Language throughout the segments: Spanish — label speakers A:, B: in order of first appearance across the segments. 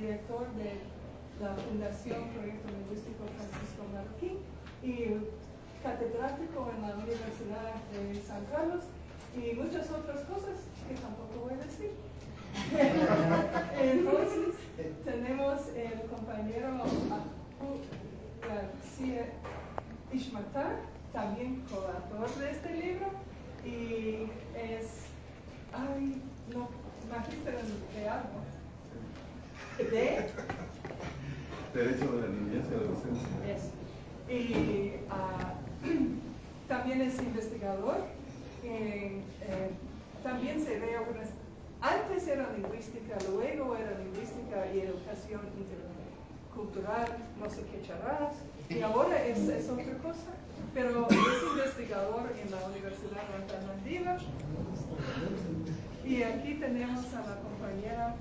A: director de la Fundación Proyecto Lingüístico Francisco Marroquín y catedrático en la Universidad de San Carlos y muchas otras cosas que tampoco voy a decir. Entonces, tenemos el compañero García Ishmatar, también coautor de este libro, y es, magíster de algo.
B: Derecho de la niñez y adolescencia.
A: Y también es investigador. También se ve antes era lingüística, luego era lingüística y educación intercultural, no sé qué charradas, y ahora es otra cosa, pero es investigador en la Universidad Alternativa. Y aquí tenemos a la compañera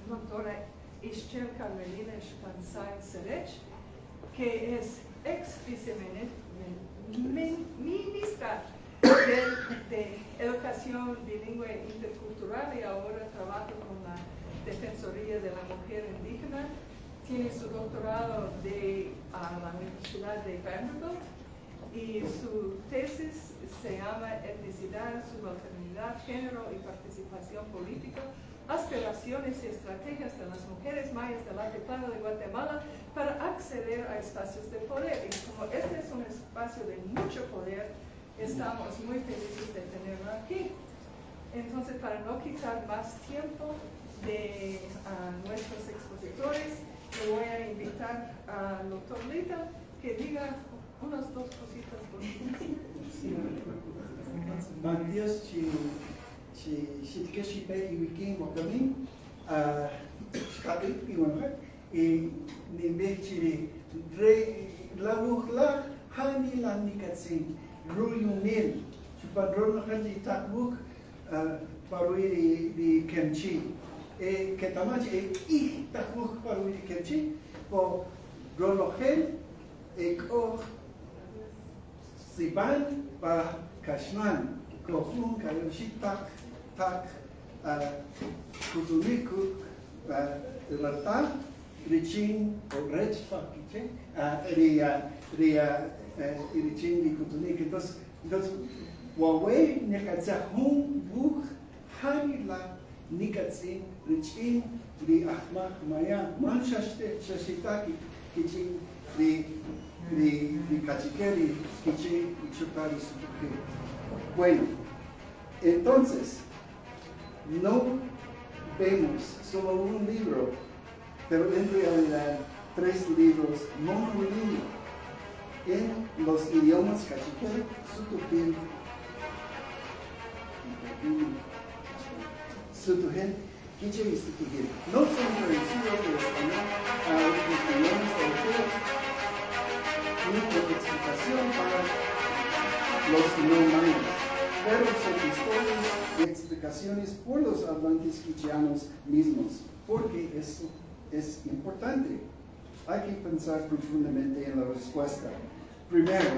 A: doctora Ischel Carmelina Spansay Serech, que es ex viceministra de Educación Bilingüe Intercultural y ahora trabaja con la Defensoría de la Mujer Indígena. Tiene su doctorado de la Universidad de Vanderbilt y su tesis se llama Etnicidad, Subalternidad, Género y Participación Política, aspiraciones y estrategias de las mujeres mayas del altiplano de Guatemala para acceder a espacios de poder. Y como este es un espacio de mucho poder, estamos muy felices de tenerlo aquí. Entonces, para no quitar más tiempo de nuestros expositores, le voy a invitar al doctor Lita que diga unas dos cositas bonitas.
C: Buenos días, Iwiki Wakami, Shkati, Iwanhat, y Nimbechi, Labuhla, Hani Landikatsin, Ruyumil, Chupadron Handi Takbuk, Parui di Kemchi, Ketamachi, Takbuk Parui di Kemchi, o Rologel, Eko Siban, Ba Kashman, Kohun, Kayoshitak, Tak, Kutumiku, Lata, Richin, Rech, Fakiche, Richin, di Kutunik. Entonces, Huawei, Nekatzahun, Buk, Hanila, Nikatzin, Richin, di Ahmak, Maya, Manshashitaki, Kichin, di Kachikeri, Kichin, y Chupari, Sutuki. Bueno, entonces, no vemos solo un libro, pero en realidad 3 libros monolingües en los idiomas cachiquel, sutujil, quiche y sutujil. No son traducidos del español a los idiomas europeos, ni con explicación para los no mayas, pero son historias y explicaciones por los hablantes quicheanos mismos, porque eso es importante. Hay que pensar profundamente en la respuesta. Primero,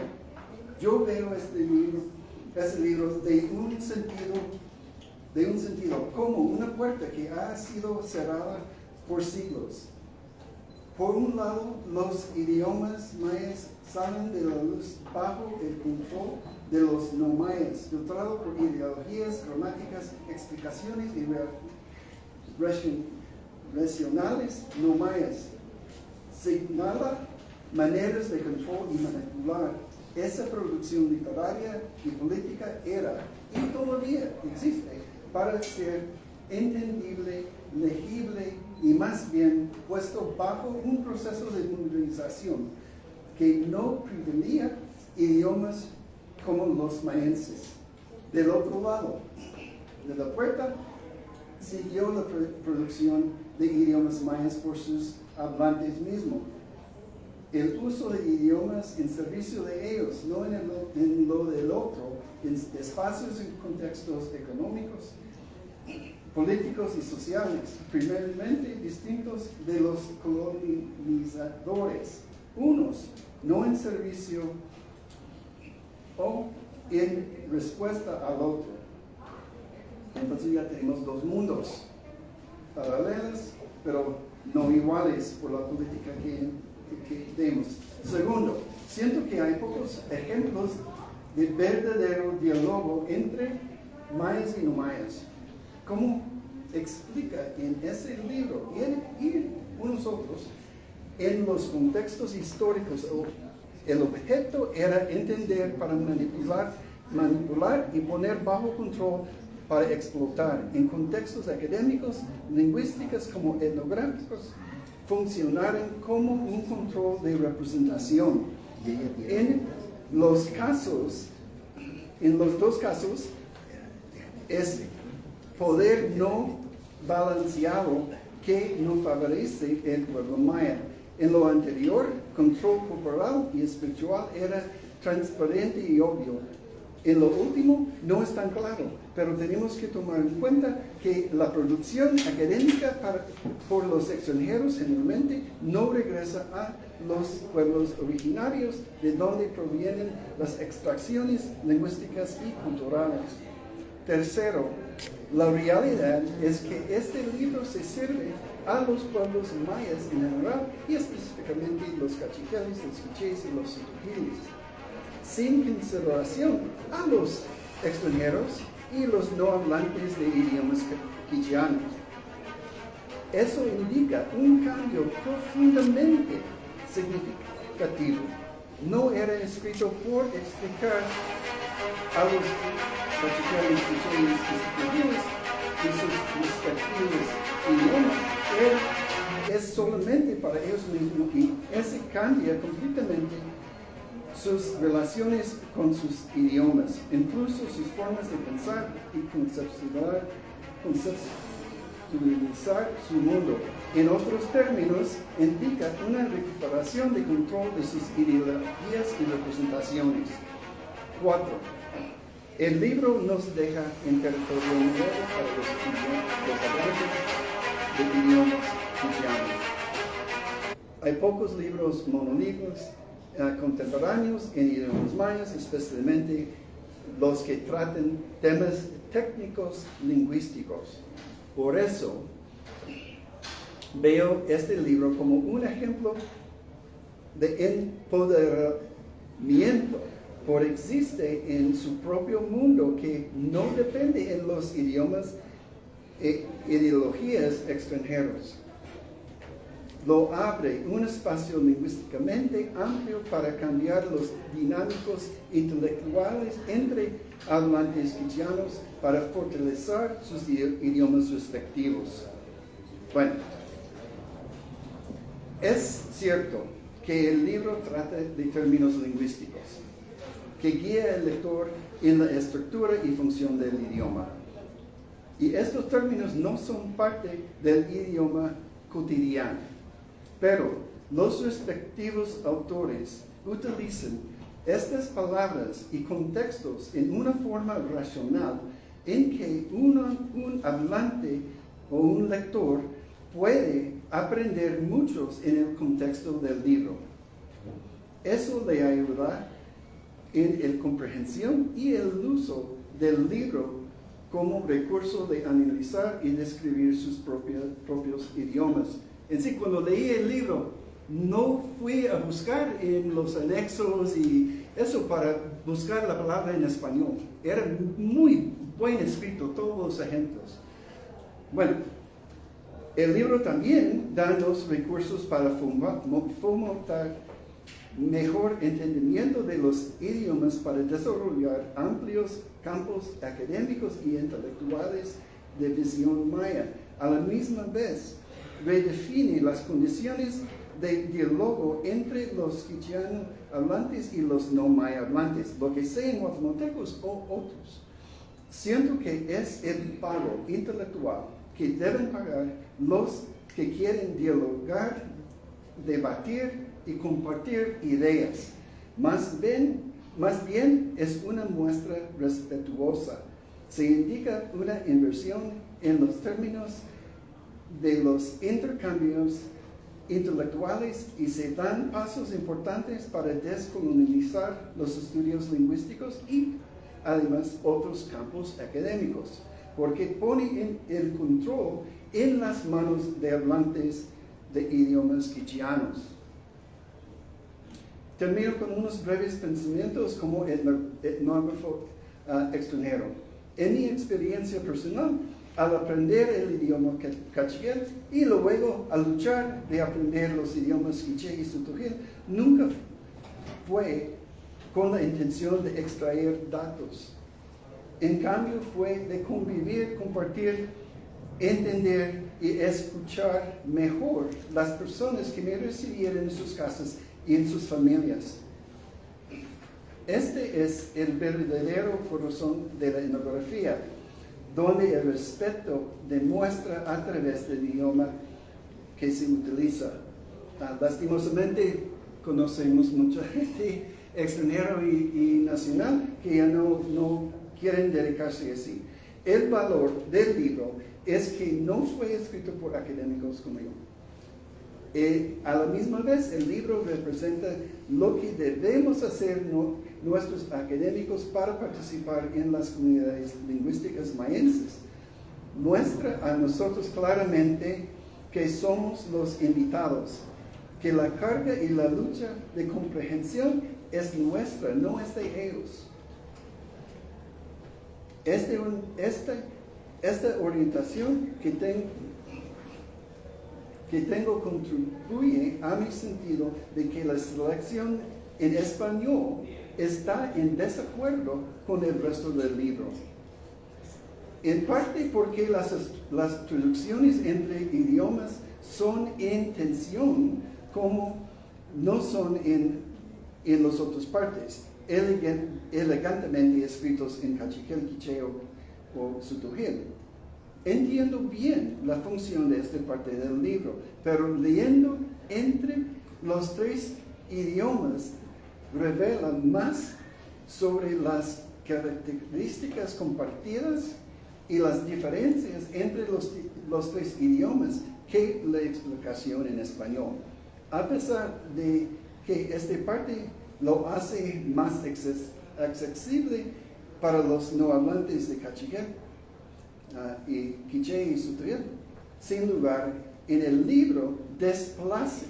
C: yo veo este libro de un sentido como una puerta que ha sido cerrada por siglos. Por un lado, los idiomas mayas salen de la luz bajo el control de los no mayas, filtrado por ideologías, gramáticas, explicaciones y racionales no mayas. Señala maneras de control y manipular. Esa producción literaria y política era, y todavía existe, para ser entendible, legible y más bien puesto bajo un proceso de modernización que no privilegia idiomas como los mayenses. Del otro lado de la puerta siguió la producción de idiomas mayas por sus hablantes mismos. El uso de idiomas en servicio de ellos, no en lo del otro, en espacios y contextos económicos, políticos y sociales, primeramente distintos de los colonizadores, unos no en servicio o en respuesta al otro. Entonces ya tenemos 2 mundos paralelos, pero no iguales por la política que demos. Segundo, siento que hay pocos ejemplos de verdadero diálogo entre mayas y no mayas. ¿Cómo explica en ese libro y unos otros, en los contextos históricos, el objeto era entender para manipular y poner bajo control para explotar en contextos académicos, lingüísticos como etnográficos, funcionaran como un control de representación. En los dos casos, es poder no balanceado que no favorece el pueblo maya. En lo anterior, control corporal y espiritual era transparente y obvio. En lo último, no es tan claro, pero tenemos que tomar en cuenta que la producción académica por los extranjeros generalmente no regresa a los pueblos originarios de donde provienen las extracciones lingüísticas y culturales. Tercero, la realidad es que este libro se sirve a los pueblos mayas en general y específicamente los cachiqueles, los quichés y los sutujiles, sin consideración a los extranjeros y los no hablantes de idiomas quicheanos. Eso indica un cambio profundamente significativo. No era escrito por explicar a los cachiqueles, quichés y sutujiles y sus respectivos idiomas, es solamente para ellos mismos y eso cambia completamente sus relaciones con sus idiomas, incluso sus formas de pensar y conceptualizar su mundo. En otros términos, indica una recuperación de control de sus ideologías y representaciones. 4. El libro nos deja en territorio nuevo para los hablantes de idiomas quicheanos. Hay pocos libros monolingües contemporáneos en idiomas mayas, especialmente los que traten temas técnicos lingüísticos. Por eso, veo este libro como un ejemplo de empoderamiento, porque existe en su propio mundo que no depende en los idiomas e ideologías extranjeros. Lo abre un espacio lingüísticamente amplio para cambiar los dinámicos intelectuales entre hablantes quicheanos para fortalecer sus idiomas respectivos. Bueno, es cierto que el libro trata de términos lingüísticos, que guía al lector en la estructura y función del idioma. Y estos términos no son parte del idioma cotidiano. Pero los respectivos autores utilizan estas palabras y contextos en una forma racional en que un hablante o un lector puede aprender muchos en el contexto del libro. Eso le ayuda en la comprensión y el uso del libro como recurso de analizar y describir sus propios idiomas. En sí, cuando leí el libro, no fui a buscar en los anexos y eso para buscar la palabra en español. Era muy buen escrito, todos los ejemplos. Bueno, el libro también da los recursos para fomentar mejor entendimiento de los idiomas para desarrollar amplios campos académicos y intelectuales de visión maya. A la misma vez, redefine las condiciones de diálogo entre los quicheanos hablantes y los no maya hablantes, lo que sean guatemaltecos o otros. Siento que es el pago intelectual que deben pagar los que quieren dialogar, debatir y compartir ideas. Más bien es una muestra respetuosa. Se indica una inversión en los términos de los intercambios intelectuales y se dan pasos importantes para descolonizar los estudios lingüísticos y además otros campos académicos, porque pone el control en las manos de hablantes de idiomas quicheanos. Termino con unos breves pensamientos como etnógrafo extranjero. En mi experiencia personal, al aprender el idioma cachiquel y luego al luchar de aprender los idiomas quiché y sotujil, nunca fue con la intención de extraer datos. En cambio, fue de convivir, compartir, entender y escuchar mejor las personas que me recibieron en sus casas y en sus familias. Este es el verdadero corazón de la etnografía, donde el respeto demuestra a través del idioma que se utiliza. Lastimosamente, conocemos mucha gente extranjera y nacional que ya no quieren dedicarse así. El valor del libro es que no fue escrito por académicos como yo. A la misma vez, el libro representa lo que debemos hacer nuestros académicos para participar en las comunidades lingüísticas mayenses. Muestra a nosotros claramente que somos los invitados, que la carga y la lucha de comprensión es nuestra, no es de ellos. Esta orientación que tengo contribuye a mi sentido de que la selección en español está en desacuerdo con el resto del libro. En parte porque las traducciones entre idiomas son en tensión, como no son en las otras partes, elegantemente escritos en cachiquel, quicheo o sotujil. Entiendo bien la función de esta parte del libro, pero leyendo entre los tres idiomas revela más sobre las características compartidas y las diferencias entre los tres idiomas que la explicación en español. A pesar de que esta parte lo hace más accesible para los no hablantes de cachiquel y quiché y sotujil, sin lugar en el libro desplace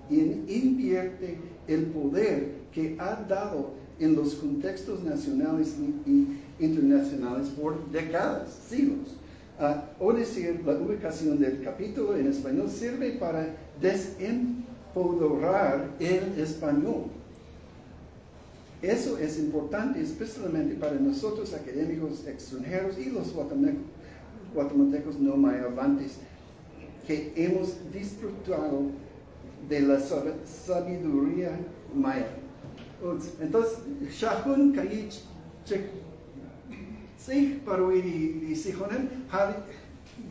C: y invierte el poder que ha dado en los contextos nacionales y internacionales por décadas, siglos. O decir, la ubicación del capítulo en español sirve para desempoderar el español. Eso es importante, especialmente para nosotros académicos extranjeros y los guatemaltecos no mayavantes, que hemos disfrutado de la sabiduría maya. Entonces, Shahun Kayich Sich Parui di Sihonen,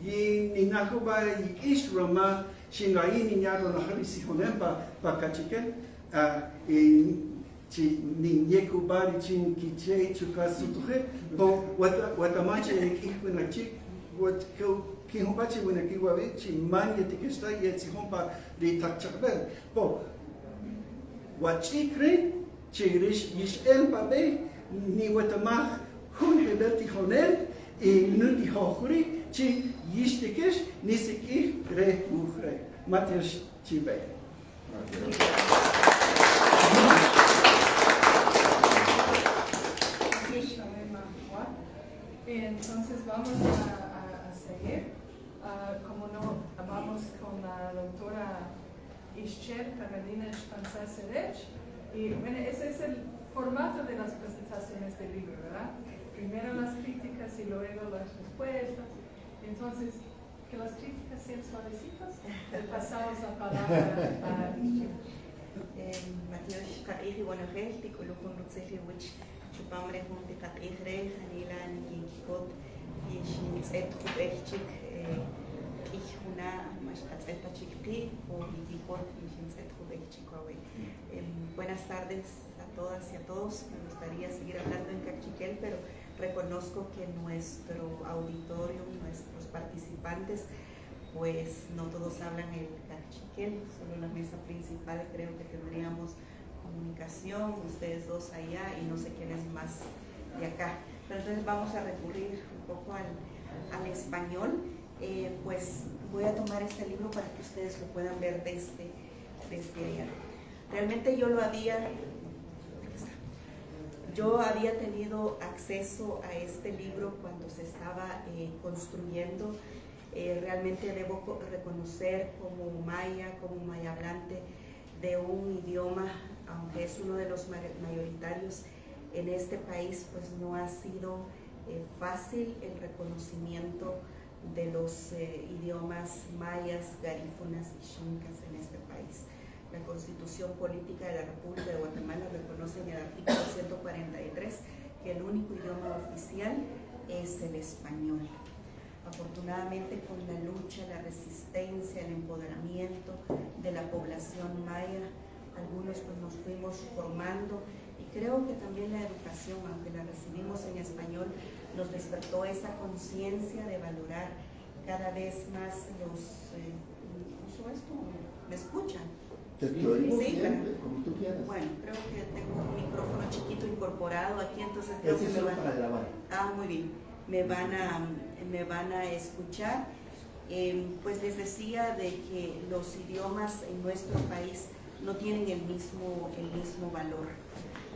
C: y Ninahuba y Ish Roma, Shingai Niñaro Nahari Sihonen pa Kachiken, ni Yekubari Chin Kiche Chukasutuje, bo Watamache Ikwinachi, what Kihubachi when a Kiwavi, Chimanya Tikista, Yetsihompa, the Takchabel. Bo what Chikre, Chirish Yishel Babe, ni Watamach, Hun Hebeti Honel, in Nundi Hohuri, Chi Yishtikesh, Nisiki, Re Muhre, Matias Chibe.
A: Entonces vamos a seguir, como no, vamos con la doctora Ischel Carolina Spansá-Serech, y bueno, ese es el formato de las presentaciones del libro, ¿verdad? Primero las críticas y luego las respuestas. Entonces, que las críticas sean suavecitas, pasamos la palabra a Ischel.
D: Matías Kairi, bueno, gente, con lo que nos dice, Chupamre junte kat ihre hanilan yinkot yishin et khubechik ihuna mas katsetachik pi o yinkot yishin et khubechik awe. Buenas tardes a todas y a todos. Me gustaría seguir hablando en cachiquel, pero reconozco que nuestro auditorio, nuestros participantes, pues no todos hablan el cachiquel, solo la mesa principal creo que tendríamos comunicación, ustedes dos allá y no sé quién es más de acá. Pero entonces vamos a recurrir un poco al español. pues voy a tomar este libro para que ustedes lo puedan ver desde allá. Realmente yo había tenido acceso a este libro cuando se estaba construyendo. Realmente debo reconocer como maya hablante de un idioma, aunque es uno de los mayoritarios en este país, pues no ha sido fácil el reconocimiento de los idiomas mayas, garífunas y xincas en este país. La Constitución Política de la República de Guatemala reconoce en el artículo 143 que el único idioma oficial es el español. Afortunadamente, con la lucha, la resistencia, el empoderamiento de la población maya, algunos pues nos fuimos formando, y creo que también la educación, aunque la recibimos en español, nos despertó esa conciencia de valorar cada vez más los... ¿Uso esto? ¿Me escuchan?
C: Te oigo
D: Sí,
C: bien, como tú quieras.
D: Bueno, creo que tengo un micrófono chiquito incorporado aquí, entonces creo
C: Ese
D: que
C: es
D: me
C: solo
D: van...
C: para grabar.
D: Ah, muy bien. Me van a escuchar. Pues les decía de que los idiomas en nuestro país no tienen el mismo valor,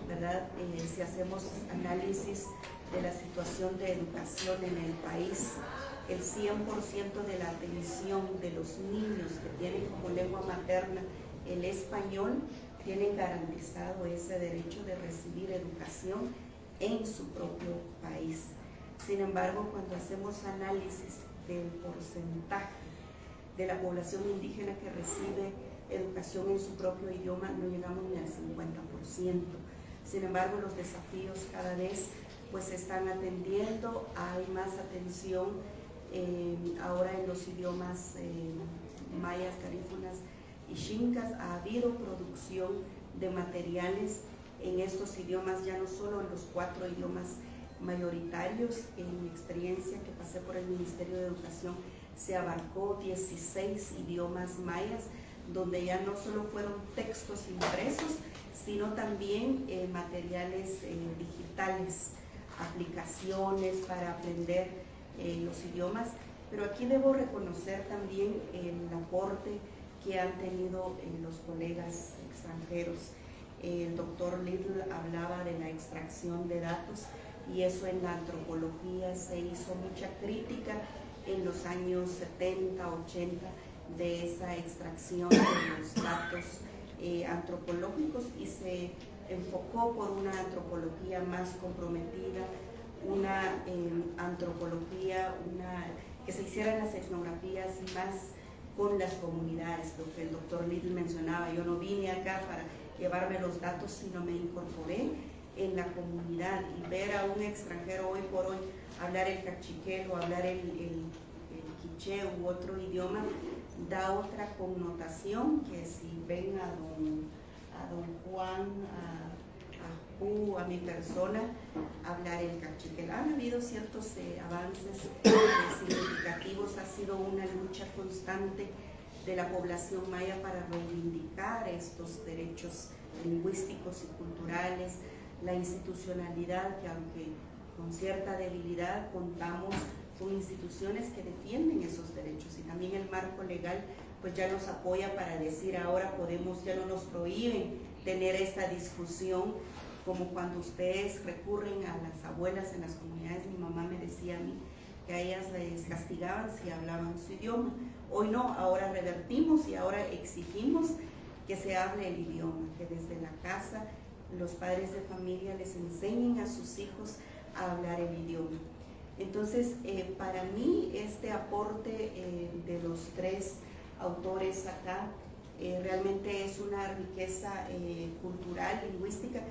D: ¿verdad? Si hacemos análisis de la situación de educación en el país, el 100% de la atención de los niños que tienen como lengua materna el español, tienen garantizado ese derecho de recibir educación en su propio país. Sin embargo, cuando hacemos análisis del porcentaje de la población indígena que recibe educación en su propio idioma, no llegamos ni al 50%. Sin embargo, los desafíos cada vez pues se están atendiendo, hay más atención ahora en los idiomas mayas, garífunas y xincas. Ha habido producción de materiales en estos idiomas, ya no solo en los 4 idiomas mayoritarios. En mi experiencia que pasé por el Ministerio de Educación, se abarcó 16 idiomas mayas, donde ya no solo fueron textos impresos, sino también materiales digitales, aplicaciones para aprender los idiomas. Pero aquí debo reconocer también el aporte que han tenido los colegas extranjeros. El doctor Little hablaba de la extracción de datos, y eso en la antropología se hizo mucha crítica en los años 70, 80 de esa extracción de los datos antropológicos, y se enfocó por una antropología más comprometida, una antropología que se hicieran las etnografías más con las comunidades, lo que el doctor Little mencionaba. Yo no vine acá para llevarme los datos, sino me incorporé en la comunidad, y ver a un extranjero hoy por hoy hablar el cachiquel o hablar el quiché u otro idioma da otra connotación que si ven a don Juan, a mi persona, hablar el cachiquel. Han habido ciertos avances significativos, ha sido una lucha constante de la población maya para reivindicar estos derechos lingüísticos y culturales, la institucionalidad, que aunque con cierta debilidad contamos con instituciones que defienden esos derechos, y también el marco legal pues ya nos apoya para decir ahora podemos, ya no nos prohíben tener esta discusión, como cuando ustedes recurren a las abuelas en las comunidades. Mi mamá me decía a mí que a ellas les castigaban si hablaban su idioma. Hoy no, ahora revertimos y ahora exigimos que se hable el idioma, que desde la casa los padres de familia les enseñen a sus hijos a hablar el idioma. Entonces, para mí este aporte de los 3 autores acá realmente es una riqueza cultural, lingüística.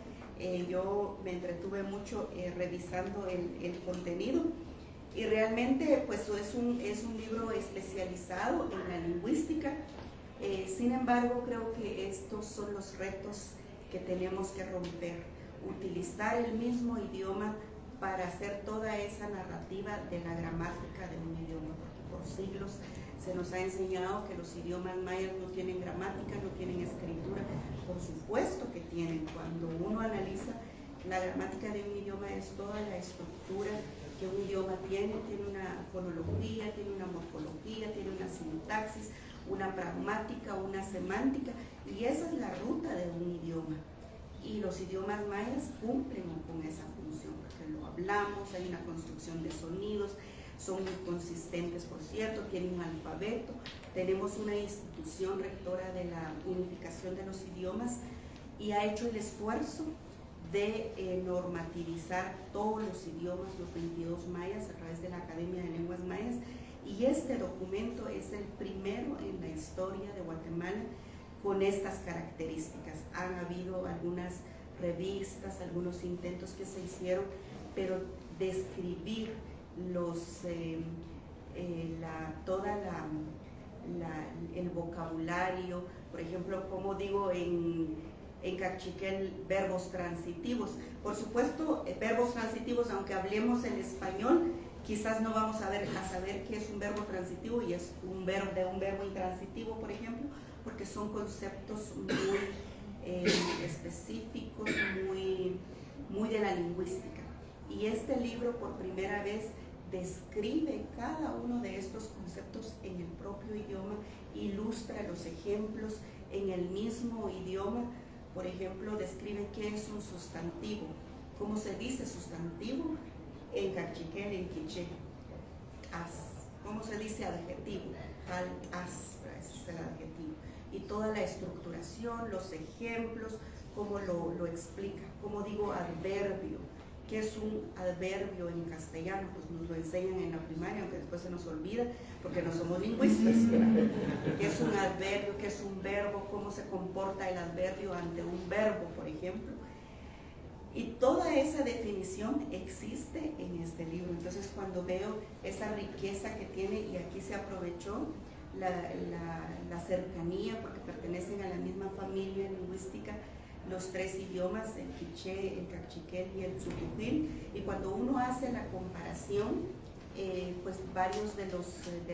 D: Yo me entretuve mucho revisando el contenido, y realmente pues es un libro especializado en la lingüística. Sin embargo, creo que estos son los retos que tenemos que romper: utilizar el mismo idioma para hacer toda esa narrativa de la gramática de un idioma, porque por siglos se nos ha enseñado que los idiomas mayas no tienen gramática, no tienen escritura. Por supuesto que tienen. Cuando uno analiza la gramática de un idioma, es toda la estructura que que un idioma tiene una fonología, tiene una morfología, tiene una sintaxis, una pragmática, una semántica, y esa es la ruta de un idioma. Y los idiomas mayas cumplen con esa función, porque lo hablamos, hay una construcción de sonidos, son muy consistentes, por cierto, tienen un alfabeto, tenemos una institución rectora de la unificación de los idiomas y ha hecho el esfuerzo de normativizar todos los idiomas, los 22 mayas, a través de la Academia de Lenguas Mayas, y este documento es el primero en la historia de Guatemala con estas características. Han habido algunas revistas, algunos intentos que se hicieron, pero describir el vocabulario, por ejemplo, como digo en cachiquel, verbos transitivos. Por supuesto, verbos transitivos, aunque hablemos en español, quizás no vamos a saber qué es un verbo transitivo y es un verbo intransitivo, por ejemplo, porque son conceptos muy específicos, muy de la lingüística. Y este libro por primera vez describe cada uno de estos conceptos en el propio idioma, ilustra los ejemplos en el mismo idioma. Por ejemplo, describe qué es un sustantivo, cómo se dice sustantivo en cachiquel, en quiché, as, cómo se dice adjetivo, al, as, ese es el adjetivo, y toda la estructuración, los ejemplos, cómo lo explica. Como digo, adverbio. ¿Qué es un adverbio en castellano? Pues nos lo enseñan en la primaria, aunque después se nos olvida porque no somos lingüistas. ¿Qué es un adverbio? ¿Qué es un verbo? ¿Cómo se comporta el adverbio ante un verbo, por ejemplo? Y toda esa definición existe en este libro. Entonces, cuando veo esa riqueza que tiene, y aquí se aprovechó la cercanía, porque pertenecen a la misma familia lingüística, los tres idiomas, el quiché, el cachiquel y el tzutujil, y cuando uno hace la comparación, pues varios de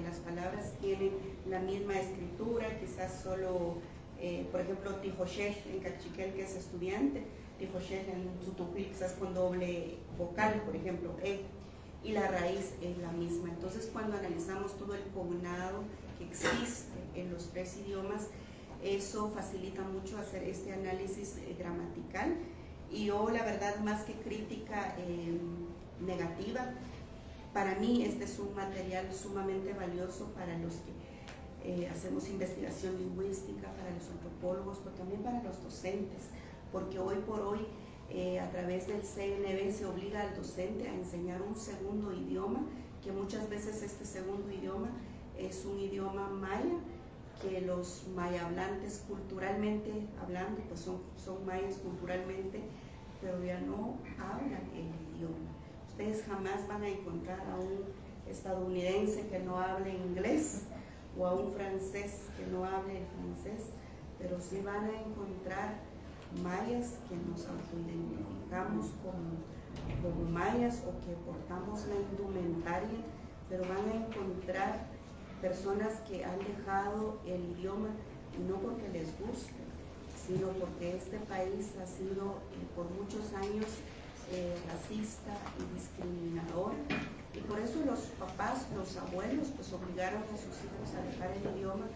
D: las palabras tienen la misma escritura, quizás solo, por ejemplo, tijoshel en cachiquel, que es estudiante, tijoshel en tzutujil quizás con doble vocal, por ejemplo, y la raíz es la misma. Entonces, cuando analizamos todo el cognado que existe en los tres idiomas, eso facilita mucho hacer este análisis gramatical. Y yo, la verdad, más que crítica negativa, para mí este es un material sumamente valioso para los que hacemos investigación lingüística, para los antropólogos, pero también para los docentes, porque hoy por hoy a través del CNB se obliga al docente a enseñar un segundo idioma, que muchas veces este segundo idioma es un idioma maya, que los maya hablantes culturalmente hablando, pues son mayas culturalmente, pero ya no hablan el idioma. Ustedes jamás van a encontrar a un estadounidense que no hable inglés o a un francés que no hable el francés, pero sí van a encontrar mayas que nos autoidentificamos como mayas o que portamos la indumentaria, pero van a encontrar personas que han dejado el idioma no porque les guste, sino porque este país ha sido por muchos años racista y discriminador, y por eso los papás, los abuelos, pues obligaron a sus hijos a dejar el idioma.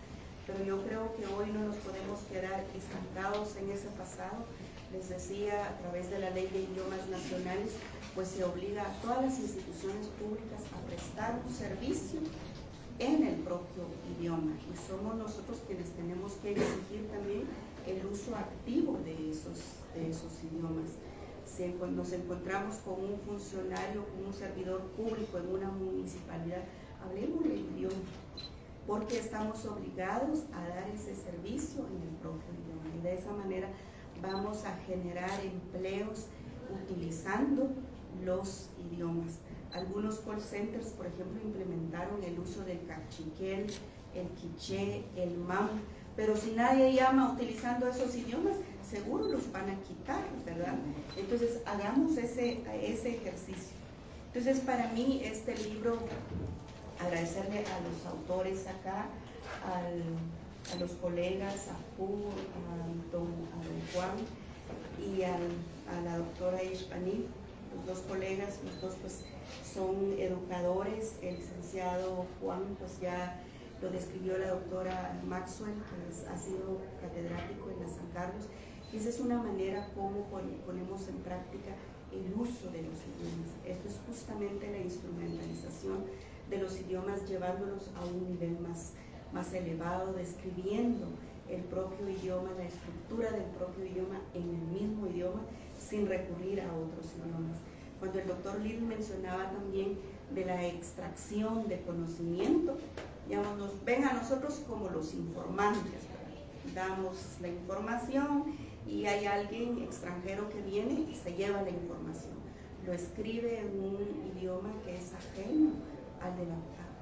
D: Pero yo creo que hoy no nos podemos quedar estancados en ese pasado. Les decía, a través de la Ley de Idiomas Nacionales, pues se obliga a todas las instituciones públicas a prestar un servicio en el propio idioma, y somos nosotros quienes tenemos que exigir también el uso activo de esos idiomas. Si nos encontramos con un funcionario, con un servidor público en una municipalidad, hablemos el idioma, porque estamos obligados a dar ese servicio en el propio idioma, y de esa manera vamos a generar empleos utilizando los idiomas. Algunos call centers, por ejemplo, implementaron el uso del cachiquel, el quiché, el mam, pero si nadie llama utilizando esos idiomas, seguro los van a quitar, ¿verdad? Entonces, hagamos ese ejercicio. Entonces, para mí, este libro, agradecerle a los autores acá, a los colegas, a Pur, a don Juan y a la doctora Ishpanil, los dos colegas, los dos pues son educadores. El licenciado Juan pues ya lo describió la doctora Maxwell, que ha sido catedrático en la San Carlos. Y esa es una manera como ponemos en práctica el uso de los idiomas. Esto es justamente la instrumentalización de los idiomas, llevándolos a un nivel más elevado, describiendo el propio idioma, la estructura del propio idioma en el mismo idioma, sin recurrir a otros idiomas. Cuando el doctor Little mencionaba también de la extracción de conocimiento, digamos, nos ven a nosotros como los informantes, ¿verdad? Damos la información y hay alguien extranjero que viene y se lleva la información. Lo escribe en un idioma que es ajeno al de la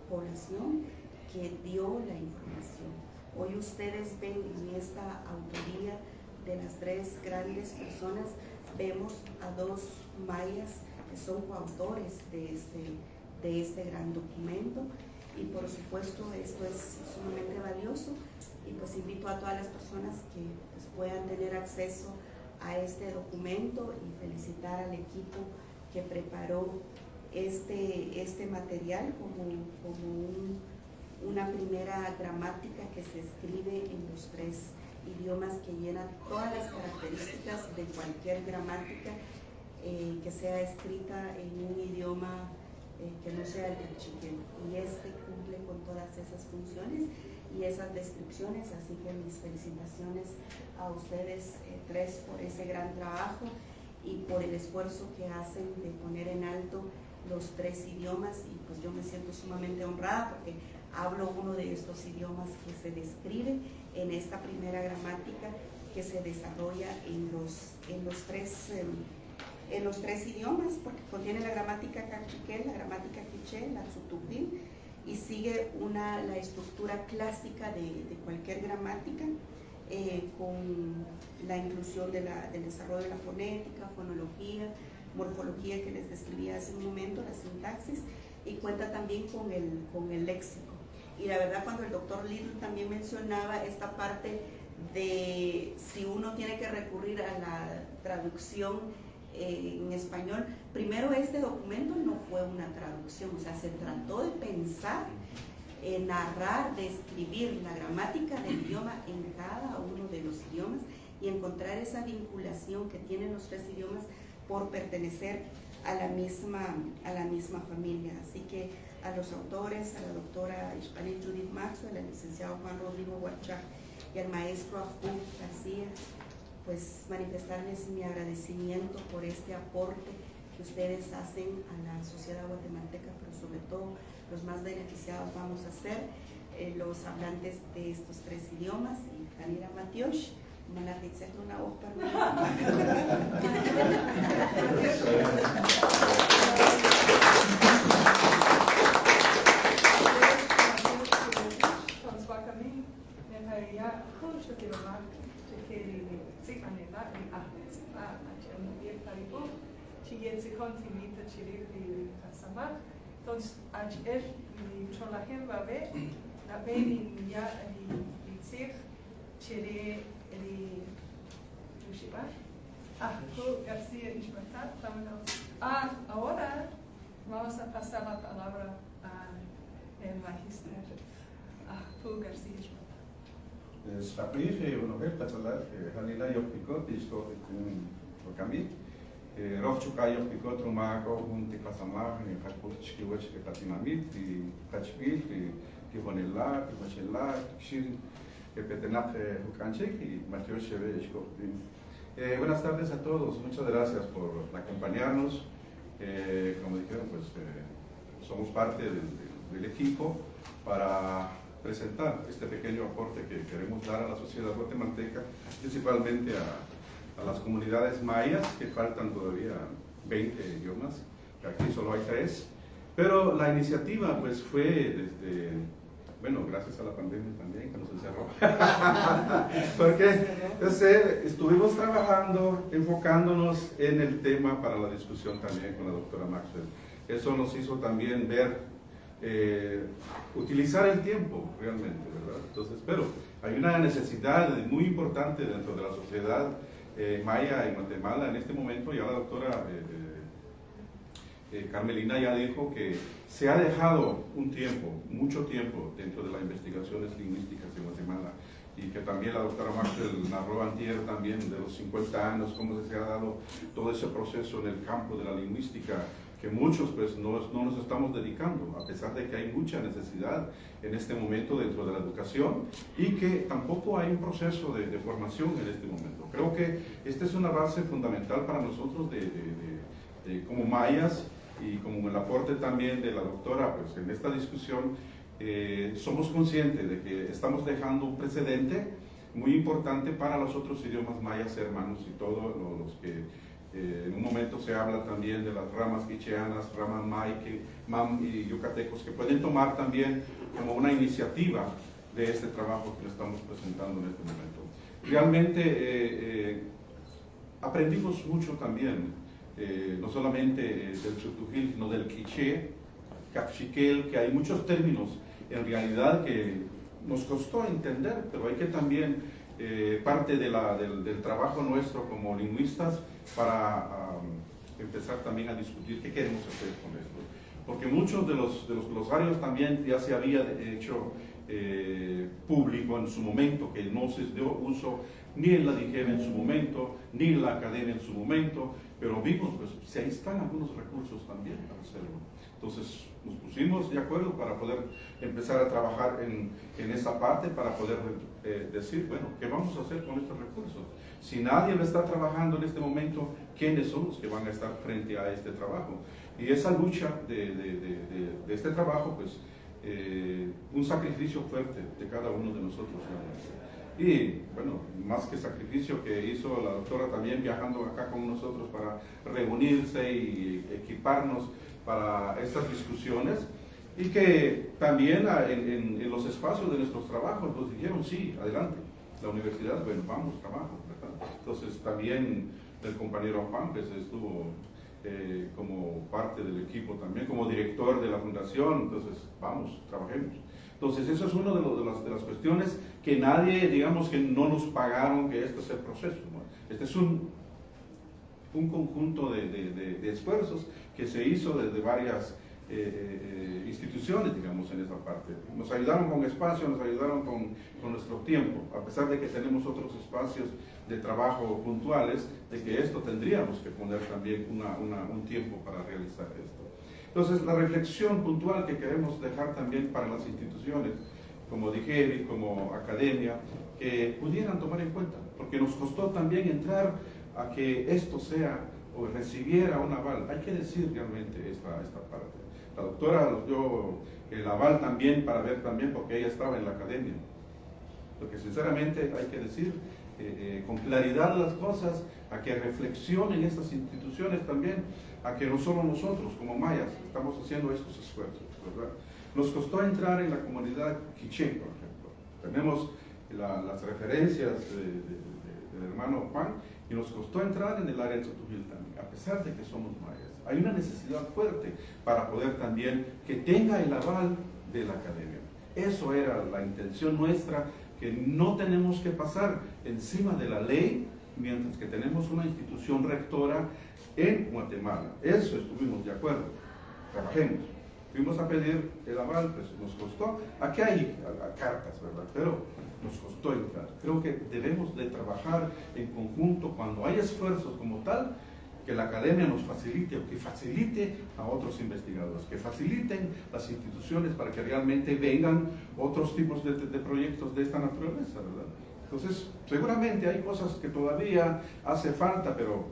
D: población que dio la información. Hoy ustedes ven en esta autoría de las tres grandes personas, vemos a dos mayas que son coautores de este gran documento, y por supuesto esto es sumamente valioso, y pues invito a todas las personas que pues, puedan tener acceso a este documento, y felicitar al equipo que preparó este material como una primera gramática que se escribe en los tres idiomas, que llena todas las características de cualquier gramática que sea escrita en un idioma que no sea el cachiquel, y este cumple con todas esas funciones y esas descripciones. Así que mis felicitaciones a ustedes tres por ese gran trabajo y por el esfuerzo que hacen de poner en alto los tres idiomas, y pues yo me siento sumamente honrada porque hablo uno de estos idiomas que se describe en esta primera gramática que se desarrolla en los tres idiomas, porque contiene la gramática cachiquel, la gramática quiché, la tzutuquil, y sigue la estructura clásica de cualquier gramática, con la inclusión del desarrollo de la fonética, fonología, morfología que les describía hace un momento, la sintaxis, y cuenta también con el léxico. Y la verdad, cuando el doctor Little también mencionaba esta parte de si uno tiene que recurrir a la traducción en español, primero este documento no fue una traducción, o sea, se trató de pensar, narrar, describir la gramática del idioma en cada uno de los idiomas y encontrar esa vinculación que tienen los tres idiomas por pertenecer a la misma familia. Así que a los autores, a la doctora Hispanil Judith Maxwell, al licenciado Juan Rodrigo Huarchá y al maestro Ajú García, pues manifestarles mi agradecimiento por este aporte que ustedes hacen a la sociedad guatemalteca, pero sobre todo los más beneficiados vamos a ser los hablantes de estos tres idiomas. Y Janira Matiosh, una voz para
A: Entonces, ayer Cholahem va a ver, la ven y ya el Chere, el Yushibar, García Ishmatat, ahora vamos a pasar la palabra al magister García Ishmatat.
B: Stapri, unoher, Patsalar, Hanila Yopikot, Isto, Okami. Rohchuka Yopikot, Rumago, Untikasama, Hakut, Chikiwach, Katinamit, Kachpil, Kihonela, Kihochela, Kshir, Petenap, Hukanchek y Mateo Cheve, buenas tardes a todos, muchas gracias por acompañarnos. Como dijeron, pues somos parte del equipo para presentar este pequeño aporte que queremos dar a la sociedad guatemalteca, principalmente a las comunidades mayas, que faltan todavía 20 idiomas, aquí solo hay 3, pero la iniciativa pues fue desde, bueno, gracias a la pandemia también que nos encerró, porque estuvimos trabajando, enfocándonos en el tema para la discusión también con la doctora Maxwell. Eso nos hizo también ver, utilizar el tiempo realmente, ¿verdad? Entonces, pero hay una necesidad muy importante dentro de la sociedad maya en Guatemala en este momento. Ya la doctora Carmelina ya dijo que se ha dejado un tiempo, mucho tiempo, dentro de las investigaciones lingüísticas en Guatemala, y que también la doctora Martel narró antier también de los 50 años, cómo se ha dado todo ese proceso en el campo de la lingüística, que muchos pues no nos estamos dedicando, a pesar de que hay mucha necesidad en este momento dentro de la educación, y que tampoco hay un proceso de formación en este momento. Creo que esta es una base fundamental para nosotros como mayas, y como el aporte también de la doctora pues en esta discusión. Somos conscientes de que estamos dejando un precedente muy importante para los otros idiomas mayas hermanos y todos los que en un momento se habla también de las ramas quicheanas, ramas mam y yucatecos, que pueden tomar también como una iniciativa de este trabajo que le estamos presentando en este momento. Realmente aprendimos mucho también, no solamente del Chutujil, sino del quiché, cachiquel, que hay muchos términos en realidad que nos costó entender, pero hay que también parte del trabajo nuestro como lingüistas para empezar también a discutir qué queremos hacer con esto. Porque muchos de los glosarios también ya se había hecho público en su momento, que no se dio uso ni en la DIGEB en su momento, ni en la academia en su momento, pero vimos, pues, si ahí están algunos recursos también para hacerlo. Entonces nos pusimos de acuerdo para poder empezar a trabajar en esa parte, para poder decir, bueno, ¿qué vamos a hacer con estos recursos? Si nadie lo está trabajando en este momento, ¿quiénes son los que van a estar frente a este trabajo? Y esa lucha de este trabajo, pues, un sacrificio fuerte de cada uno de nosotros. Y bueno, más que sacrificio que hizo la doctora también viajando acá con nosotros para reunirse y equiparnos para estas discusiones, y que también en los espacios de nuestros trabajos nos dijeron, sí, adelante, la universidad, bueno, vamos, trabajo, ¿verdad? Entonces también el compañero Juan, que estuvo como parte del equipo también, como director de la fundación, entonces vamos, trabajemos. Entonces eso es una de las cuestiones que nadie, digamos que no nos pagaron, que este es el proceso, ¿no? Este es un conjunto de esfuerzos que se hizo desde varias instituciones, digamos, en esa parte. Nos ayudaron con espacio, nos ayudaron con nuestro tiempo, a pesar de que tenemos otros espacios de trabajo puntuales, de que esto tendríamos que poner también un tiempo para realizar esto. Entonces, la reflexión puntual que queremos dejar también para las instituciones, como DIGEVI, como academia, que pudieran tomar en cuenta, porque nos costó también entrar a que esto sea o recibiera un aval. Hay que decir realmente esta parte. La doctora nos dio el aval también para ver también, porque ella estaba en la academia. Porque sinceramente hay que decir con claridad las cosas, a que reflexionen estas instituciones también, a que no solo nosotros como mayas estamos haciendo estos esfuerzos, ¿verdad? Nos costó entrar en la comunidad quiché, por ejemplo. Tenemos las referencias del hermano Juan, y nos costó entrar en el área de Chutujil también, a pesar de que somos mayas. Hay una necesidad fuerte para poder también que tenga el aval de la academia. Eso era la intención nuestra, que no tenemos que pasar encima de la ley mientras que tenemos una institución rectora en Guatemala. Eso estuvimos de acuerdo. Trabajemos. Fuimos a pedir el aval, pues nos costó. Aquí hay cartas, ¿verdad? Pero nos costó entrar. Creo que debemos de trabajar en conjunto cuando hay esfuerzos como tal, que la academia nos facilite, o que facilite a otros investigadores, que faciliten las instituciones para que realmente vengan otros tipos de proyectos de esta naturaleza, ¿verdad? Entonces, seguramente hay cosas que todavía hace falta, pero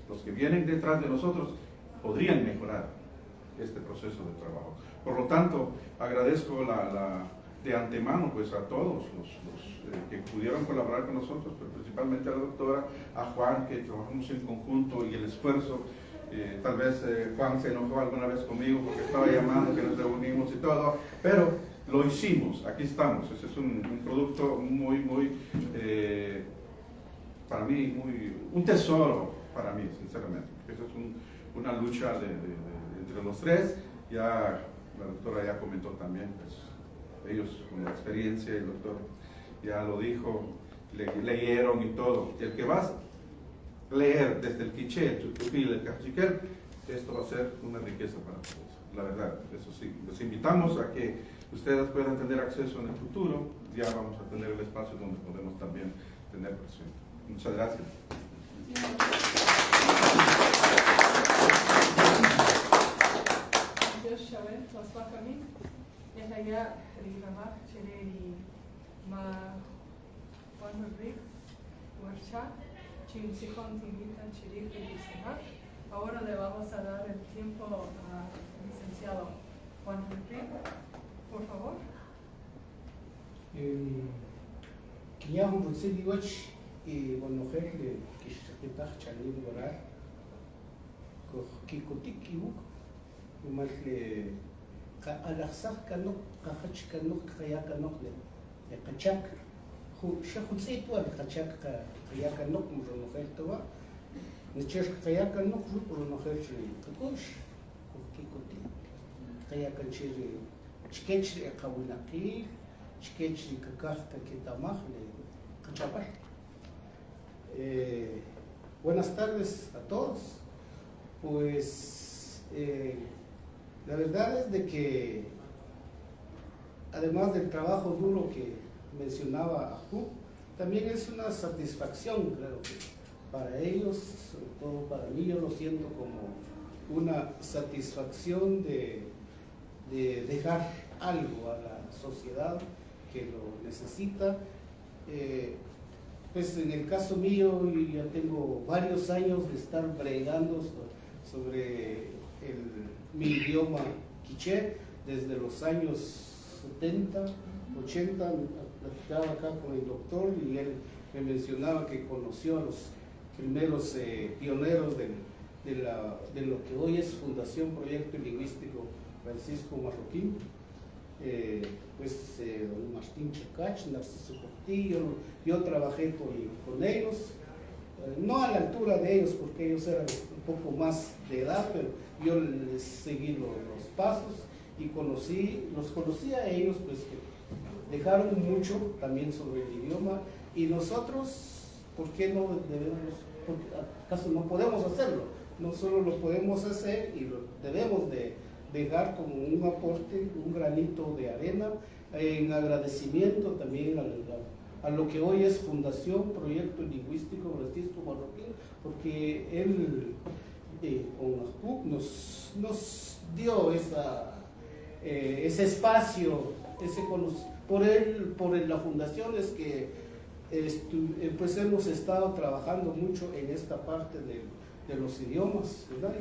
B: los que vienen detrás de nosotros podrían mejorar este proceso de trabajo. Por lo tanto, agradezco de antemano pues a todos los que pudieron colaborar con nosotros, pero principalmente a la doctora, a Juan, que trabajamos en conjunto, y el esfuerzo. Tal vez Juan se enojó alguna vez conmigo porque estaba llamando que nos reunimos y todo, pero lo hicimos, aquí estamos. Ese es un producto muy, para mí, un tesoro para mí, sinceramente. Eso es una lucha entre los tres. Ya la doctora ya comentó también, pues, ellos con la experiencia, el doctor ya lo dijo, leyeron y todo. Y el que va a leer desde el quiché, el chutujil, el cachiquel, esto va a ser una riqueza para todos, la verdad, eso sí. Los invitamos a que ustedes puedan tener acceso en el futuro, ya vamos a tener el espacio donde podemos también tener presión. Muchas gracias.
A: Dios Shabbat, Maswa Kami, es allá, Rigamach, Cheneri, Ma, Juan Rick, Huercha, Chin Sihon, Timitan, Chirif, y ahora le vamos a dar el tiempo al licenciado Juan Rick, por favor.
E: Kiyahum Butsidi Wach y Bonojer de Kishkitach Chalim Gorar, Kikotik Iuk, Umarle Alaxak Kanok, Kahach Kanok, Kayakanok, de Kachak, Shahutzit, Kachak, Kayakanok, Muronojer Toa, Nichesh Kayakanok, Runojer Kakush, Kikotik, Kayakanchiri, Chkechri Kawinaki. Chkechri Kakasta Kitamach de Cachapal. Buenas tardes a todos. Pues la verdad es de que además del trabajo duro que mencionaba Ajú, también es una satisfacción, claro que para ellos, sobre todo para mí, yo lo siento como una satisfacción de dejar algo a la sociedad que lo necesita. Pues en el caso mío, yo ya tengo varios años de estar bregando sobre mi idioma quiché, desde los años 70, 80, platicaba acá con el doctor y él me mencionaba que conoció a los primeros pioneros de lo que hoy es Fundación Proyecto Lingüístico Francisco Marroquín. Don Martín Chacach, Narciso Portillo, yo trabajé con ellos, no a la altura de ellos porque ellos eran un poco más de edad, pero yo les seguí los pasos y los conocí a ellos, pues que dejaron mucho también sobre el idioma y nosotros, ¿por qué no debemos, acaso no podemos hacerlo? No solo lo podemos hacer y lo debemos de dejar como un aporte, un granito de arena, en agradecimiento también a lo que hoy es Fundación Proyecto Lingüístico Francisco Marroquín, porque él con AJUC nos dio ese espacio, por la fundación es que pues hemos estado trabajando mucho en esta parte de los idiomas, ¿verdad?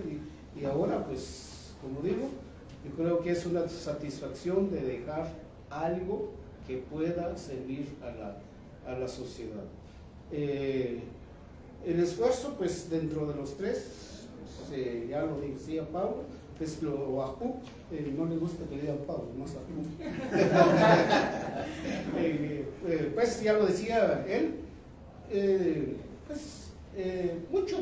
E: Y ahora pues, como digo, yo creo que es una satisfacción de dejar algo que pueda servir a la sociedad. El esfuerzo, pues dentro de los tres, pues, ya lo decía Pablo, pues lo Ajú, no le gusta que le digan Pablo, más Ajú. Pues ya lo decía él, pues mucho,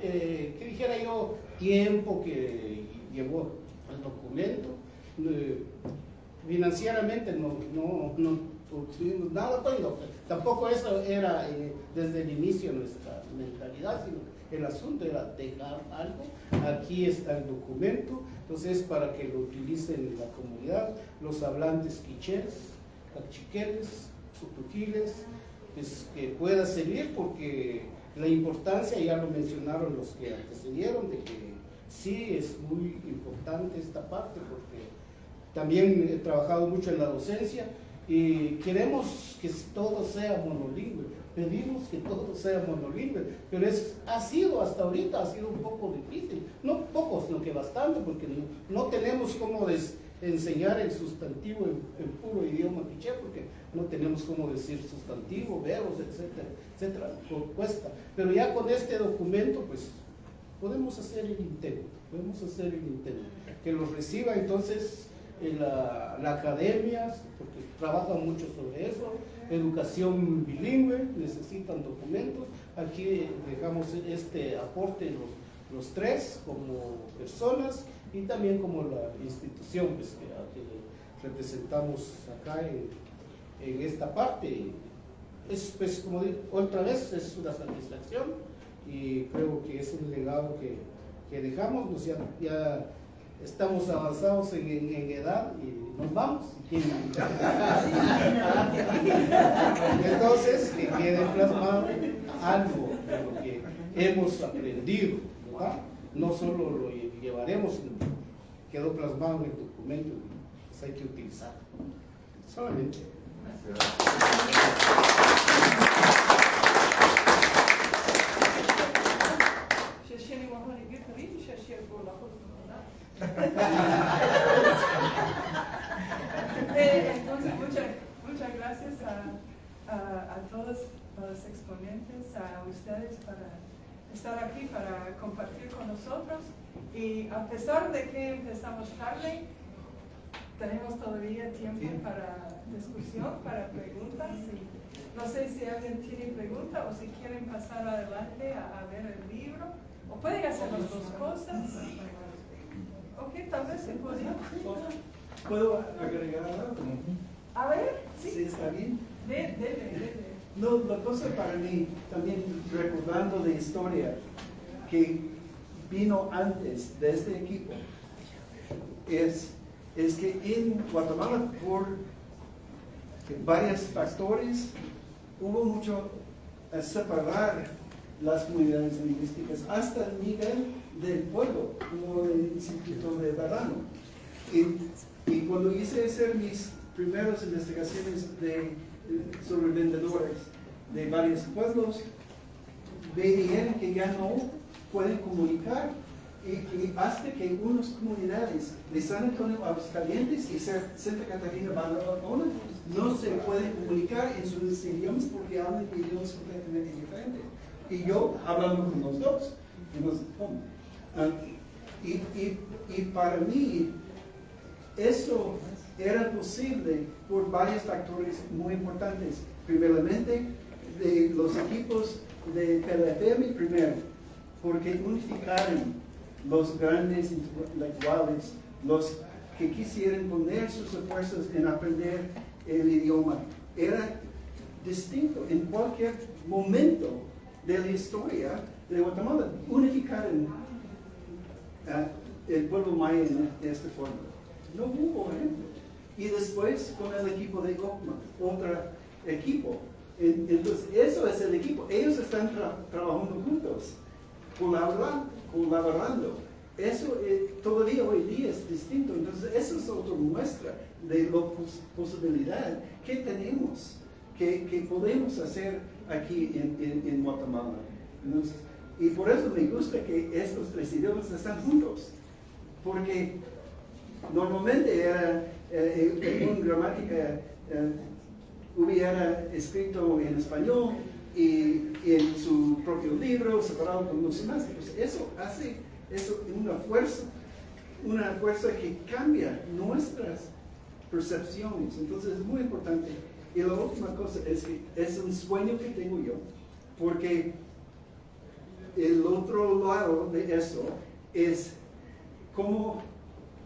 E: que dijera yo, tiempo que llevó el documento, financieramente no obtuvimos nada, pues no, tampoco eso era desde el inicio nuestra mentalidad, sino el asunto era dejar algo. Aquí está el documento, entonces para que lo utilicen la comunidad, los hablantes quichés, cachiqueles, sutuquiles, pues que pueda servir, porque la importancia, ya lo mencionaron los que antecedieron, de que sí es muy importante esta parte, porque también he trabajado mucho en la docencia y queremos que todo sea monolingüe, pedimos que todo sea monolingüe, pero hasta ahorita ha sido un poco difícil, no poco, sino que bastante, porque no tenemos cómo enseñar el sustantivo en puro idioma quiché, porque no tenemos cómo decir sustantivo, verbos, etcétera, etcétera, cuesta. Pero ya con este documento, pues, podemos hacer el intento, que los reciba entonces la academia, porque trabajan mucho sobre eso, educación bilingüe, necesitan documentos. Aquí dejamos este aporte los tres como personas y también como la institución, pues, que representamos acá en esta parte. Es, pues, como digo, otra vez es una satisfacción y creo que es un legado que que dejamos, pues ya estamos avanzados en edad y nos vamos. Entonces, que quede plasmado algo de lo que hemos aprendido, ¿verdad? No solo lo llevaremos, sino quedó plasmado en el documento, pues hay que utilizarlo. Solamente.
A: Entonces, muchas gracias a todos los exponentes, a ustedes para estar aquí, para compartir con nosotros. Y a pesar de que empezamos tarde, tenemos todavía tiempo para discusión, para preguntas. Y no sé si alguien tiene pregunta o si quieren pasar adelante a ver el libro. O pueden hacer las dos cosas. Ok, tal vez se podría.
C: ¿Puedo agregar algo?
A: A ver,
C: Sí,
A: sí.
C: está bien.
A: Dele.
C: No, la cosa para mí, también recordando de historia que vino antes de este equipo, es que en Guatemala, por varios factores, hubo mucho a separar las comunidades lingüísticas hasta el nivel del pueblo, como el Instituto de Verano. Y cuando hice hacer mis primeras investigaciones sobre vendedores de varios pueblos, veían que ya no pueden comunicar y hasta que unas comunidades de San Antonio, Aguascalientes y Santa Catarina, Barahona no se pueden comunicar en sus idiomas porque hablan idiomas completamente diferentes. Y yo hablando con los dos, y para mí eso era posible por varios factores muy importantes. Primeramente, de los equipos de PLFM, primero, porque unificaron los grandes intelectuales, los que quisieran poner sus esfuerzos en aprender el idioma. Era distinto en cualquier momento de la historia de Guatemala. Unificaron el pueblo maya de esta forma. No hubo ejemplo. Y después con el equipo de OCMA, otro equipo. Entonces, eso es el equipo. Ellos están trabajando juntos, colaborando. Eso todavía hoy día es distinto. Entonces, eso es otra muestra de la posibilidad que tenemos, que podemos hacer aquí en Guatemala. Entonces, y por eso me gusta que estos tres idiomas están juntos, porque normalmente era una gramática hubiera escrito en español y en su propio libro separado con los demás. Pues eso hace una fuerza que cambia nuestras percepciones. Entonces es muy importante. Y la última cosa es que es un sueño que tengo yo, porque el otro lado de eso es cómo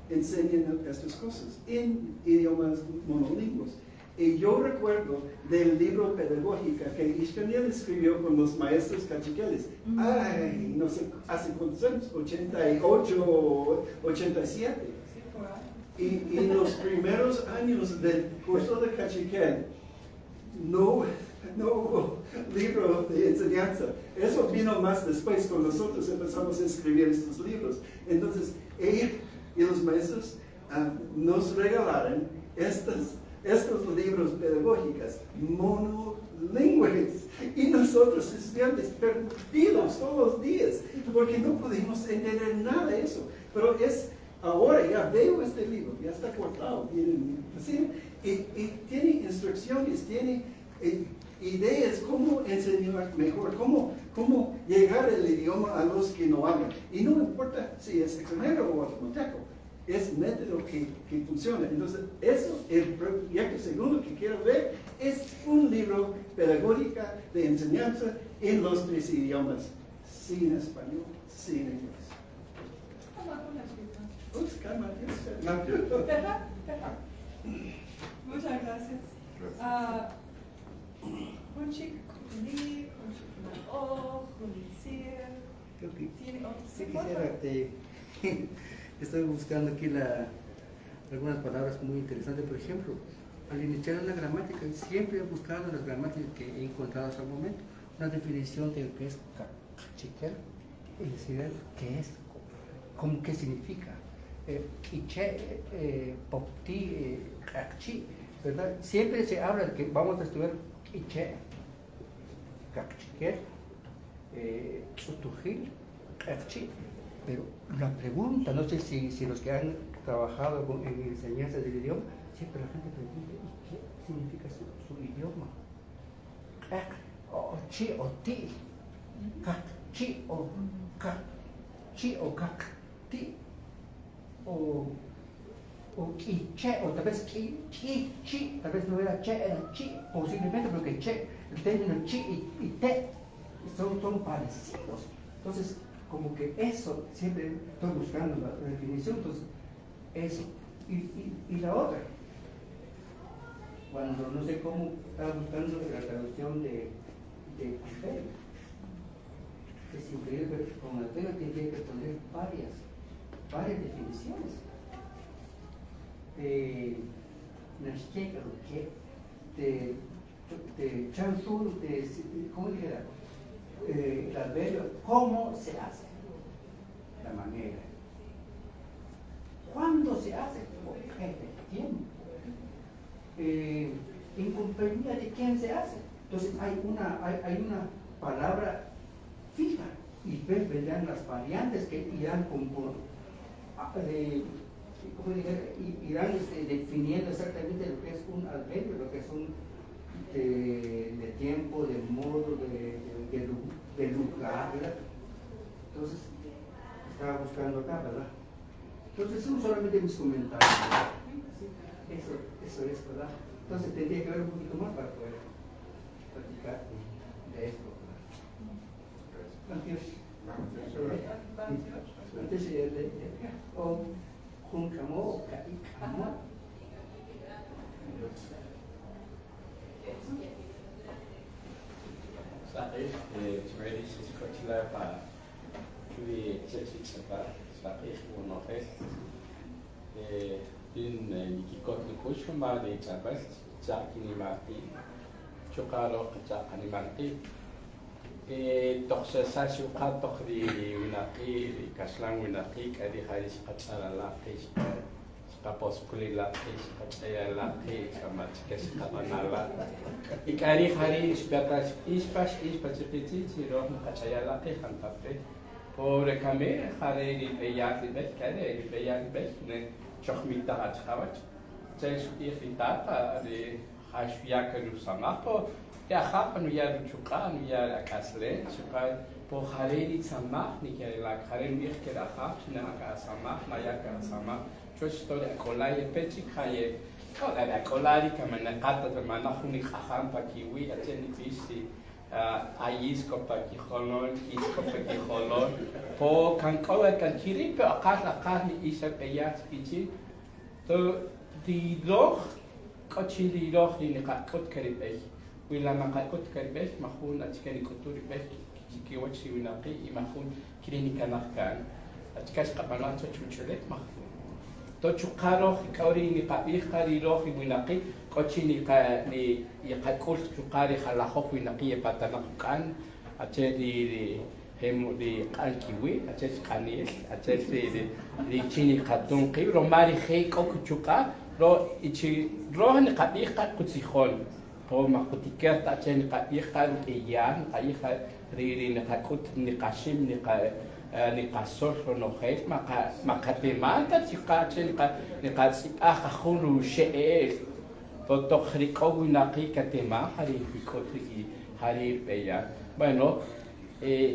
C: enseñan estas cosas en idiomas monolingües. Y yo recuerdo del libro pedagógico que Ixcaniel escribió con los maestros cachiqueles. Ay, no sé, ¿hace cuántos años? 88, 87. Y en los primeros años del curso de cachiquel no hubo libro de enseñanza. Eso vino más después, cuando nosotros empezamos a escribir estos libros. Entonces, ella y los maestros nos regalaron estos libros pedagógicos monolingües, y nosotros estudiantes perdidos todos los días porque no pudimos entender nada de eso. Pero ahora ya veo este libro, ya está cortado, y tiene instrucciones, tiene ideas cómo enseñar mejor, cómo llegar el idioma a los que no hablan. Y no importa si es extranjero o guatemalteco, es método que funciona. Entonces, eso, el proyecto segundo que quiero ver, es un libro pedagógico de enseñanza en los tres idiomas, sin español, sin inglés.
A: Muchas gracias. Kunchik, Kuni, Kunchik, Kunisir,
F: Creo que
A: ¿Tiene otro?
F: sí quisiera, estoy buscando aquí algunas palabras muy interesantes. Por ejemplo, al iniciar una gramática, siempre he buscado las gramáticas que he encontrado hasta el momento, una definición de lo que es cachiquel, es decir, qué es, qué significa. Quiche, popti, cachi, ¿verdad? Siempre se habla de que vamos a estudiar quiche, cachiquel, utujil, cachi. Pero la pregunta, no sé si los que han trabajado en enseñanza del idioma, siempre la gente pregunta, ¿y qué significa su idioma? Kak, o chi, o ti, kak, chi, o kak, chi, o kak, ti, o ki, che, o tal vez ki, chi, tal vez no era che, era chi, posiblemente porque che, el término chi y te son parecidos. Entonces, como que eso, siempre estoy buscando la definición, entonces, eso. Y la otra, cuando no sé cómo estaba buscando la traducción de Alfredo, es increíble, pero con Alfredo tiene que poner varias definiciones. De Nashkeka, de Chansul, ¿cómo dijera? El adverbio, ¿cómo se hace? La manera. ¿Cuándo se hace? Por el tiempo. ¿En compañía de quién se hace? Entonces hay una palabra fija y después vendrán las variantes que irán irán definiendo exactamente lo que es un adverbio, lo que es un de tiempo, de modo, de lugar, ¿verdad? Entonces, estaba buscando acá, ¿verdad? Entonces, son solamente mis comentarios, ¿verdad? Eso es, ¿verdad? Entonces, tendría que ver un poquito más para poder platicar de esto, ¿verdad? Antes, o juncamo, o caicamo.
G: صحيح تمارين سيكوتلا با في تشيك سبا صحيح ونوخس دين يكيكوت نكوش ما دي تابس تاكيني مارتي شوكارو تاكيني مارتي تخص ساسيو قاد تخدي وناقي كاسلان وناقي كادي خالص قتالا لاقي kapos kulila saya laki sama cikes kapanala ikari hari isbatas seperti siro saya laki kan tapi pobre kami hari di peyat di bes kade di peyat di bes ne chokmita atkhawat saya ifita di hasfiya kanu sama po ya khapan ya chukan ya kasle supaya po hari di sama ni kare lak hari mi kira khap na ka sama maya ka sama Yo estoy a colar y pechi calle, colar a colar y que me necata de manajuni jajam pa kiwi, a teni fisi, a isco pa kijolon, isco pa kijolon, po kankoa kankiri, pero acá ni isa peyas pichi, to di loch, cochi di loch ni nekakot karibes, wila makakot karibes, mahun at sikani kuturi bes, kikiwat si winaki, imahun kini kanakkan, at kas kapalan sa chuchulet mahun. To chukaro kauri ni papiha ri rohi winaki kochi ni yakakul chukari halahok winaki patanakan ache di hemu di alkiwi ache kanis ache di chini katun ki romari he kokuchuka ro ichi rohan kapiha kutsihol po makutiker ache ni kapiha iyan kapiha ri ni kakut ni kashim ni ni kasor no het makatemanta chikachen ni kasipah khulu she'es to tokhriqo winaqi katema hari pikotri hari bella. Bueno,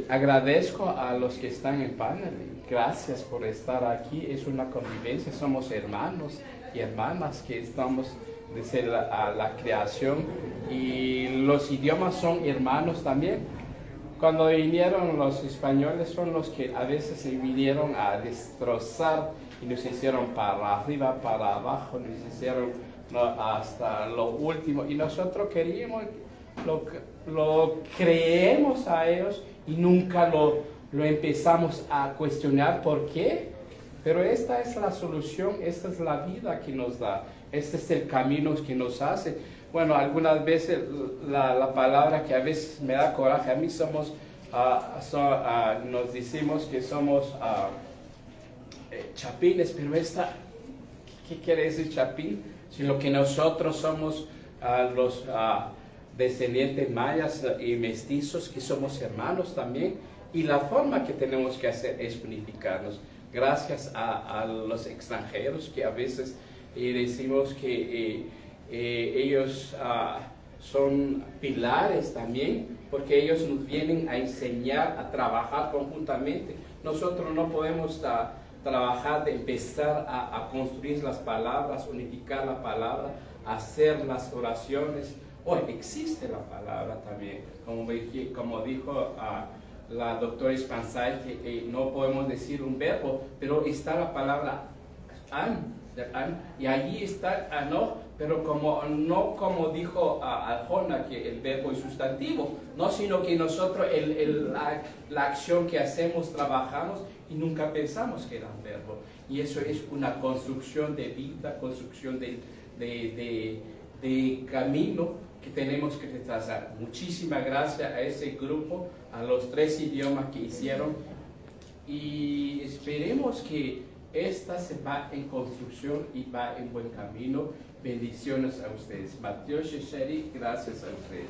G: agradezco a los que están en panel. Gracias por estar aquí. Es una convivencia, somos hermanos y hermanas que estamos desde la creación y los idiomas son hermanos también. Cuando vinieron los españoles son los que a veces vinieron a destrozar y nos hicieron para arriba, para abajo, nos hicieron hasta lo último y nosotros queríamos, lo creemos a ellos y nunca lo empezamos a cuestionar por qué, pero esta es la solución, esta es la vida que nos da, este es el camino que nos hace. Bueno, algunas veces la palabra que a veces me da coraje, a mí somos, nos decimos que somos chapines, pero ¿qué quiere decir chapín? Sino que nosotros somos los descendientes mayas y mestizos, que somos hermanos también, y la forma que tenemos que hacer es unificarnos. Gracias a los extranjeros que a veces decimos que ellos son pilares también, porque ellos nos vienen a enseñar a trabajar conjuntamente. Nosotros no podemos trabajar de empezar a construir las palabras, unificar la palabra, hacer las oraciones. Existe la palabra también, como dijo la doctora Spansay, que no podemos decir un verbo, pero está la palabra an, y allí está no, pero no como dijo Arjona, que el verbo es sustantivo, no, sino que nosotros la acción que hacemos, trabajamos y nunca pensamos que era un verbo, y eso es una construcción de vida, construcción de camino que tenemos que retrasar. Muchísimas gracias a ese grupo, a los 3 idiomas que hicieron, y esperemos que esta se va en construcción y va en buen camino. Bendiciones a ustedes. Mateo Shesheri, gracias a ustedes.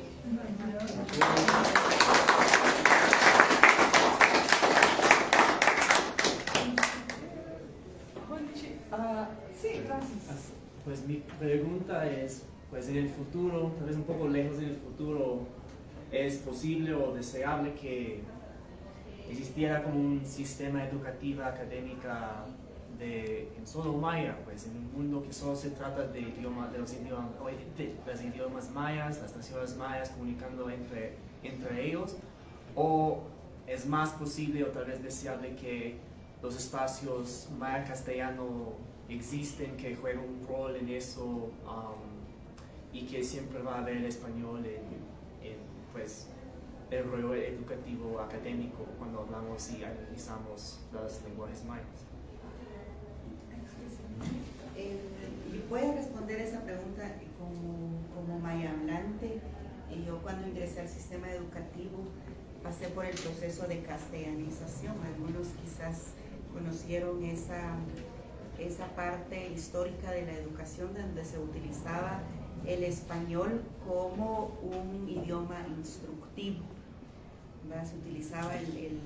A: Sí, gracias.
H: Pues mi pregunta es, pues en el futuro, tal vez un poco lejos en el futuro, ¿es posible o deseable que existiera como un sistema educativo académica en solo maya, pues en un mundo que solo se trata de los idiomas mayas, las naciones mayas comunicando entre ellos? ¿O es más posible o tal vez deseable que los espacios maya-castellano existen, que juegan un rol en eso, y que siempre va a haber el español en pues, el rollo educativo académico cuando hablamos y analizamos los lenguajes mayas?
D: Voy a responder esa pregunta como maya hablante. Yo cuando ingresé al sistema educativo pasé por el proceso de castellanización. Algunos quizás conocieron esa parte histórica de la educación donde se utilizaba el español como un idioma instructivo, ¿verdad? Se utilizaba el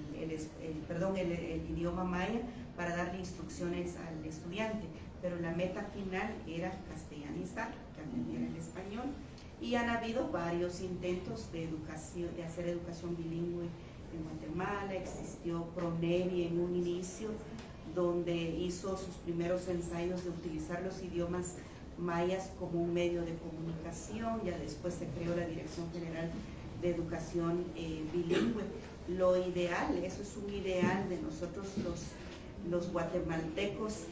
D: idioma maya para darle instrucciones al estudiante, pero la meta final era castellanizar, que aprendiera el español, y han habido varios intentos de hacer educación bilingüe en Guatemala. Existió Pronevi en un inicio, donde hizo sus primeros ensayos de utilizar los idiomas mayas como un medio de comunicación. Ya después se creó la Dirección General de Educación Bilingüe. Lo ideal, eso es un ideal de nosotros los guatemaltecos,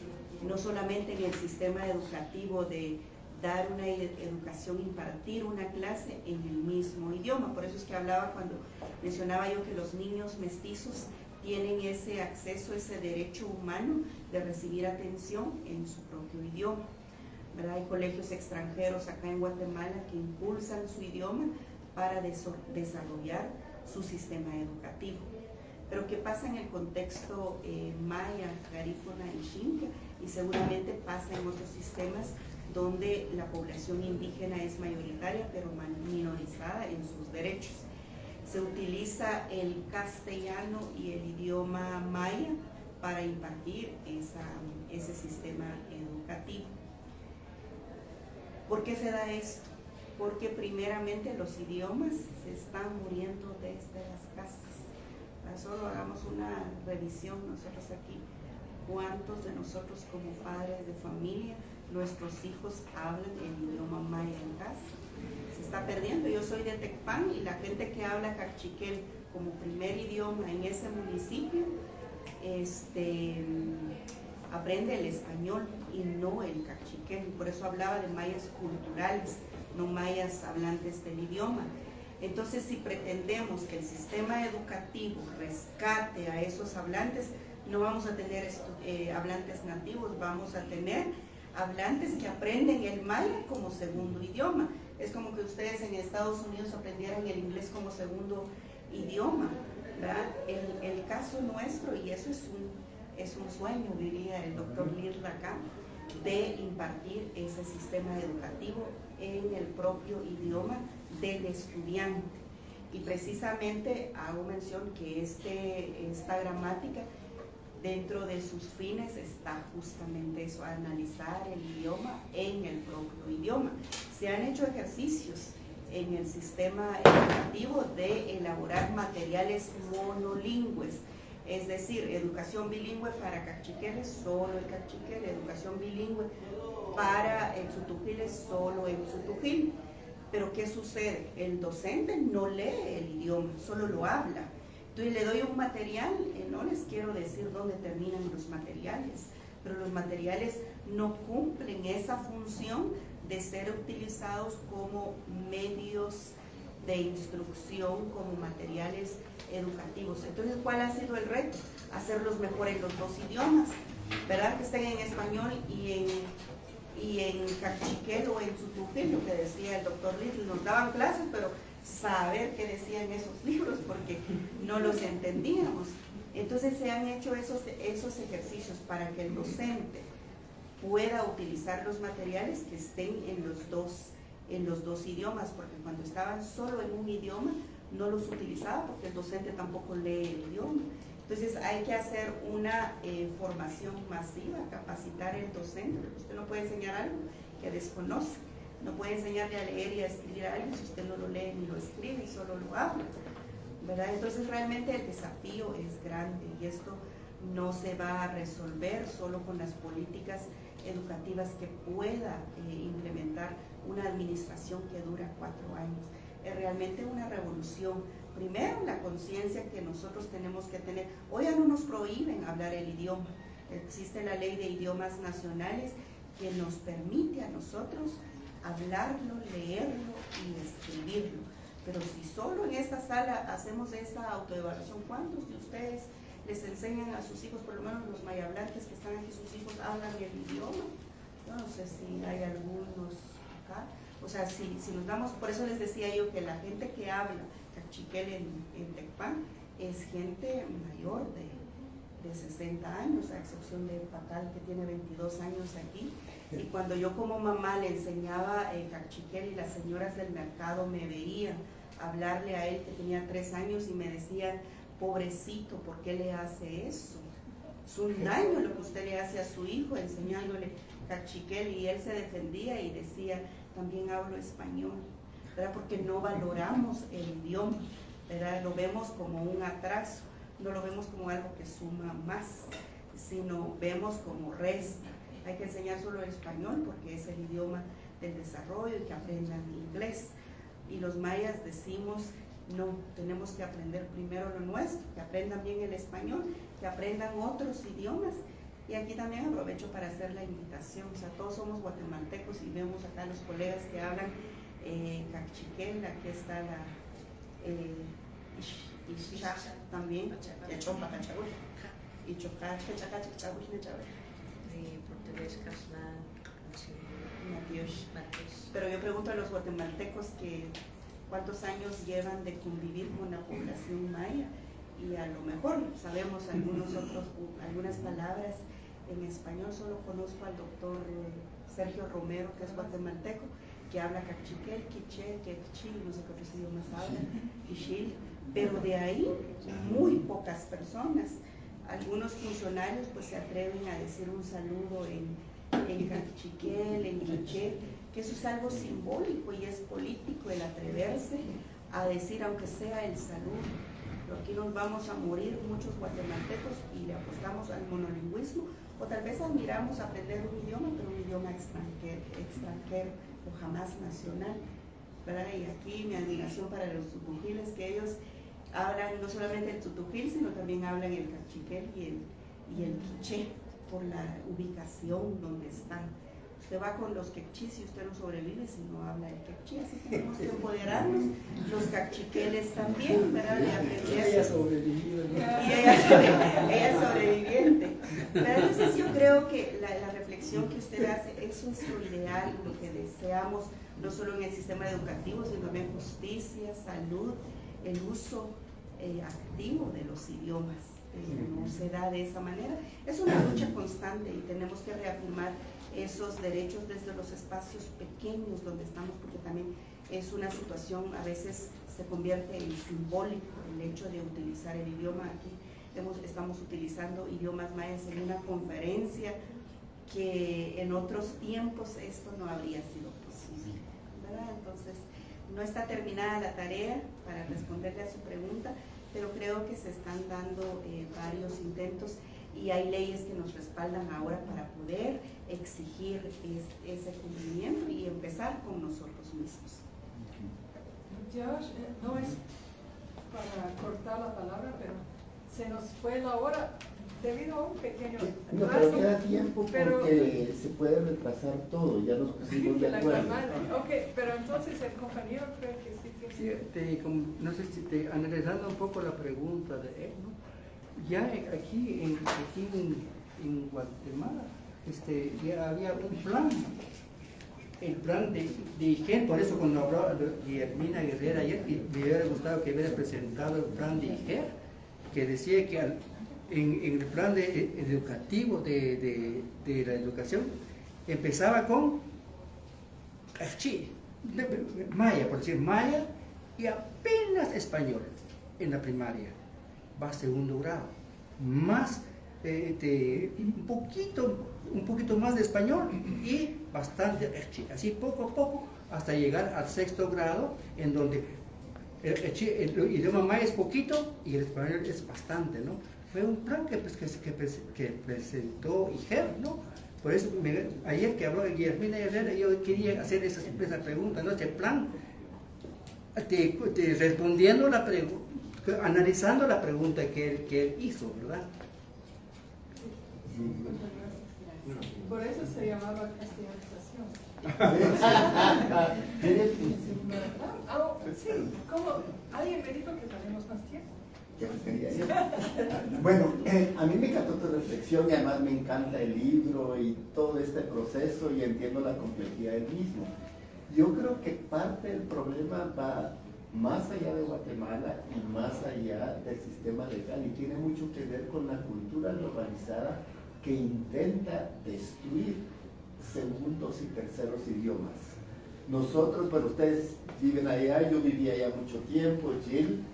D: no solamente en el sistema educativo de dar una educación, impartir una clase en el mismo idioma. Por eso es que hablaba cuando mencionaba yo que los niños mestizos tienen ese acceso, ese derecho humano de recibir atención en su propio idioma, ¿verdad? Hay colegios extranjeros acá en Guatemala que impulsan su idioma para desarrollar su sistema educativo. Pero ¿qué pasa en el contexto maya, garífuna y xinca? Y seguramente pasa en otros sistemas donde la población indígena es mayoritaria pero minorizada en sus derechos. Se utiliza el castellano y el idioma maya para impartir ese sistema educativo. ¿Por qué se da esto? Porque primeramente los idiomas se están muriendo desde las casas. Solo hagamos una revisión nosotros aquí. ¿Cuántos de nosotros como padres de familia, nuestros hijos hablan el idioma maya en casa? Se está perdiendo. Yo soy de Tecpan y la gente que habla cachiquel como primer idioma en ese municipio aprende el español y no el cachiquel. Por eso hablaba de mayas culturales, no mayas hablantes del idioma. Entonces, si pretendemos que el sistema educativo rescate a esos hablantes, no vamos a tener hablantes nativos, vamos a tener hablantes que aprenden el maya como segundo idioma. Es como que ustedes en Estados Unidos aprendieran el inglés como segundo idioma, ¿verdad? El caso nuestro, y eso es un sueño, diría el doctor Lirra acá, de impartir ese sistema educativo en el propio idioma del estudiante. Y precisamente hago mención que esta gramática, dentro de sus fines, está justamente eso, analizar el idioma en el propio idioma. Se han hecho ejercicios en el sistema educativo de elaborar materiales monolingües, es decir, educación bilingüe para cachiqueles, solo el cachiquel, educación bilingüe para el tzutujil, solo el tzutujil. Pero ¿qué sucede? El docente no lee el idioma, solo lo habla. Entonces le doy un material, no les quiero decir dónde terminan los materiales, pero los materiales no cumplen esa función de ser utilizados como medios de instrucción, como materiales educativos. Entonces, ¿cuál ha sido el reto? Hacerlos mejor en los dos idiomas, ¿verdad? Que estén en español y en cachiquel o en tzutujil, lo que decía el doctor Little. Nos daban clases, pero saber qué decían esos libros, porque no los entendíamos. Entonces se han hecho esos ejercicios para que el docente pueda utilizar los materiales que estén en los dos idiomas, porque cuando estaban solo en un idioma no los utilizaba, porque el docente tampoco lee el idioma. Entonces hay que hacer una formación masiva, capacitar al docente. Usted no puede enseñar algo que desconoce, no puede enseñarle a leer y a escribir a alguien si usted no lo lee ni lo escribe y solo lo habla, ¿verdad? Entonces realmente el desafío es grande y esto no se va a resolver solo con las políticas educativas que pueda implementar una administración que dura 4 años. Es realmente una revolución. Primero, la conciencia que nosotros tenemos que tener. Hoy ya no nos prohíben hablar el idioma. Existe la ley de idiomas nacionales que nos permite a nosotros hablarlo, leerlo y escribirlo. Pero si solo en esta sala hacemos esa autoevaluación, ¿cuántos de ustedes les enseñan a sus hijos, por lo menos los mayablantes que están aquí, sus hijos hablan el idioma? Yo no sé si hay algunos acá. O sea, si nos damos, por eso les decía yo que la gente que habla cachiquel en Tecpan es gente mayor de 60 años, a excepción de Pacal, que tiene 22 años aquí. Y cuando yo como mamá le enseñaba cachiquel y las señoras del mercado me veían hablarle a él, que tenía 3 años, y me decían: pobrecito, ¿por qué le hace eso? Es un daño lo que usted le hace a su hijo enseñándole cachiquel. Y él se defendía y decía: también hablo español, ¿verdad? Porque no valoramos el idioma, ¿verdad? Lo vemos como un atraso, no lo vemos como algo que suma más, sino vemos como resta. Hay que enseñar solo el español porque es el idioma del desarrollo y que aprendan inglés. Y los mayas decimos: no, tenemos que aprender primero lo nuestro, que aprendan bien el español, que aprendan otros idiomas. Y aquí también aprovecho para hacer la invitación, o sea, todos somos guatemaltecos y vemos acá los colegas que hablan cachiquel. Aquí está la Isha también, Yachompa, Cachaúl, y Chocache, Chacache, Chaúl,
I: portugués, Caslan,
D: Pero yo pregunto a los guatemaltecos que cuántos años llevan de convivir con la población maya, y a lo mejor sabemos algunas palabras en español. Solo conozco al doctor Sergio Romero, que es guatemalteco, que habla cachiquel, quiché, quechil, no sé qué otros idiomas habla, ixil, pero de ahí muy pocas personas. Algunos funcionarios pues se atreven a decir un saludo en cachiquel, en quiché, que eso es algo simbólico y es político, el atreverse a decir aunque sea el saludo. Pero aquí nos vamos a morir muchos guatemaltecos y le apostamos al monolingüismo, o tal vez admiramos aprender un idioma, pero un idioma extranjero o jamás nacional, ¿verdad? Y aquí mi admiración para los tzutujiles, que ellos hablan no solamente el tzutujil, sino también hablan el cachiquel y el quiché, por la ubicación donde están. Usted va con los quechís y usted no sobrevive si no habla el quechí, así que tenemos que empoderarnos, los cachiqueles también, ¿verdad? De aprender.
F: Ella sobrevivió.
D: Y ella es sobreviviente. Pero entonces yo creo que la reflexión que usted hace, eso es lo ideal, lo que deseamos, no solo en el sistema educativo, sino también justicia, salud, el uso activo de los idiomas. No se da de esa manera. Es una lucha constante y tenemos que reafirmar esos derechos desde los espacios pequeños donde estamos, porque también es una situación, a veces se convierte en simbólico el hecho de utilizar el idioma. Aquí estamos utilizando idiomas mayas en una conferencia que en otros tiempos esto no habría sido posible, ¿verdad? Entonces, no está terminada la tarea para responderle a su pregunta, pero creo que se están dando varios intentos y hay leyes que nos respaldan ahora para poder exigir ese cumplimiento y empezar con nosotros mismos.
A: Josh, no es para cortar la palabra, pero se nos fue la hora debido a un pequeño
J: No, pero queda tiempo porque se puede retrasar todo, ya nos pusimos de acuerdo.
A: Ok, pero entonces el compañero cree que sí que
F: Sí, no sé si analizando un poco la pregunta de él, ¿no? Ya aquí en Guatemala ya había un plan, el plan de IGER, por eso cuando habló Guillermina Guerrera ayer, me hubiera gustado que hubiera presentado el plan de IGER, que decía que en el plan educativo de la educación empezaba con maya, por decir maya, y apenas español en la primaria, va a segundo grado, más un poquito más de español y bastante así poco a poco hasta llegar al sexto grado, en donde el idioma maya es poquito y el español es bastante, ¿no? Fue un plan que presentó IGER, ¿no? Por eso ayer que habló de Guillermina Herrera, yo quería hacer esa pregunta, ¿no? Este plan, respondiendo la pregunta, analizando la pregunta que él hizo, ¿verdad?
A: por eso se llamaba castellanización. Sí, como alguien me dijo que tenemos más tiempo.
J: Bueno, a mí me encantó tu reflexión y además me encanta el libro y todo este proceso y entiendo la complejidad del mismo. Yo creo que parte del problema va más allá de Guatemala y más allá del sistema legal y tiene mucho que ver con la cultura globalizada que intenta destruir segundos y terceros idiomas. Nosotros, bueno, ustedes viven allá, yo viví allá mucho tiempo, Jill.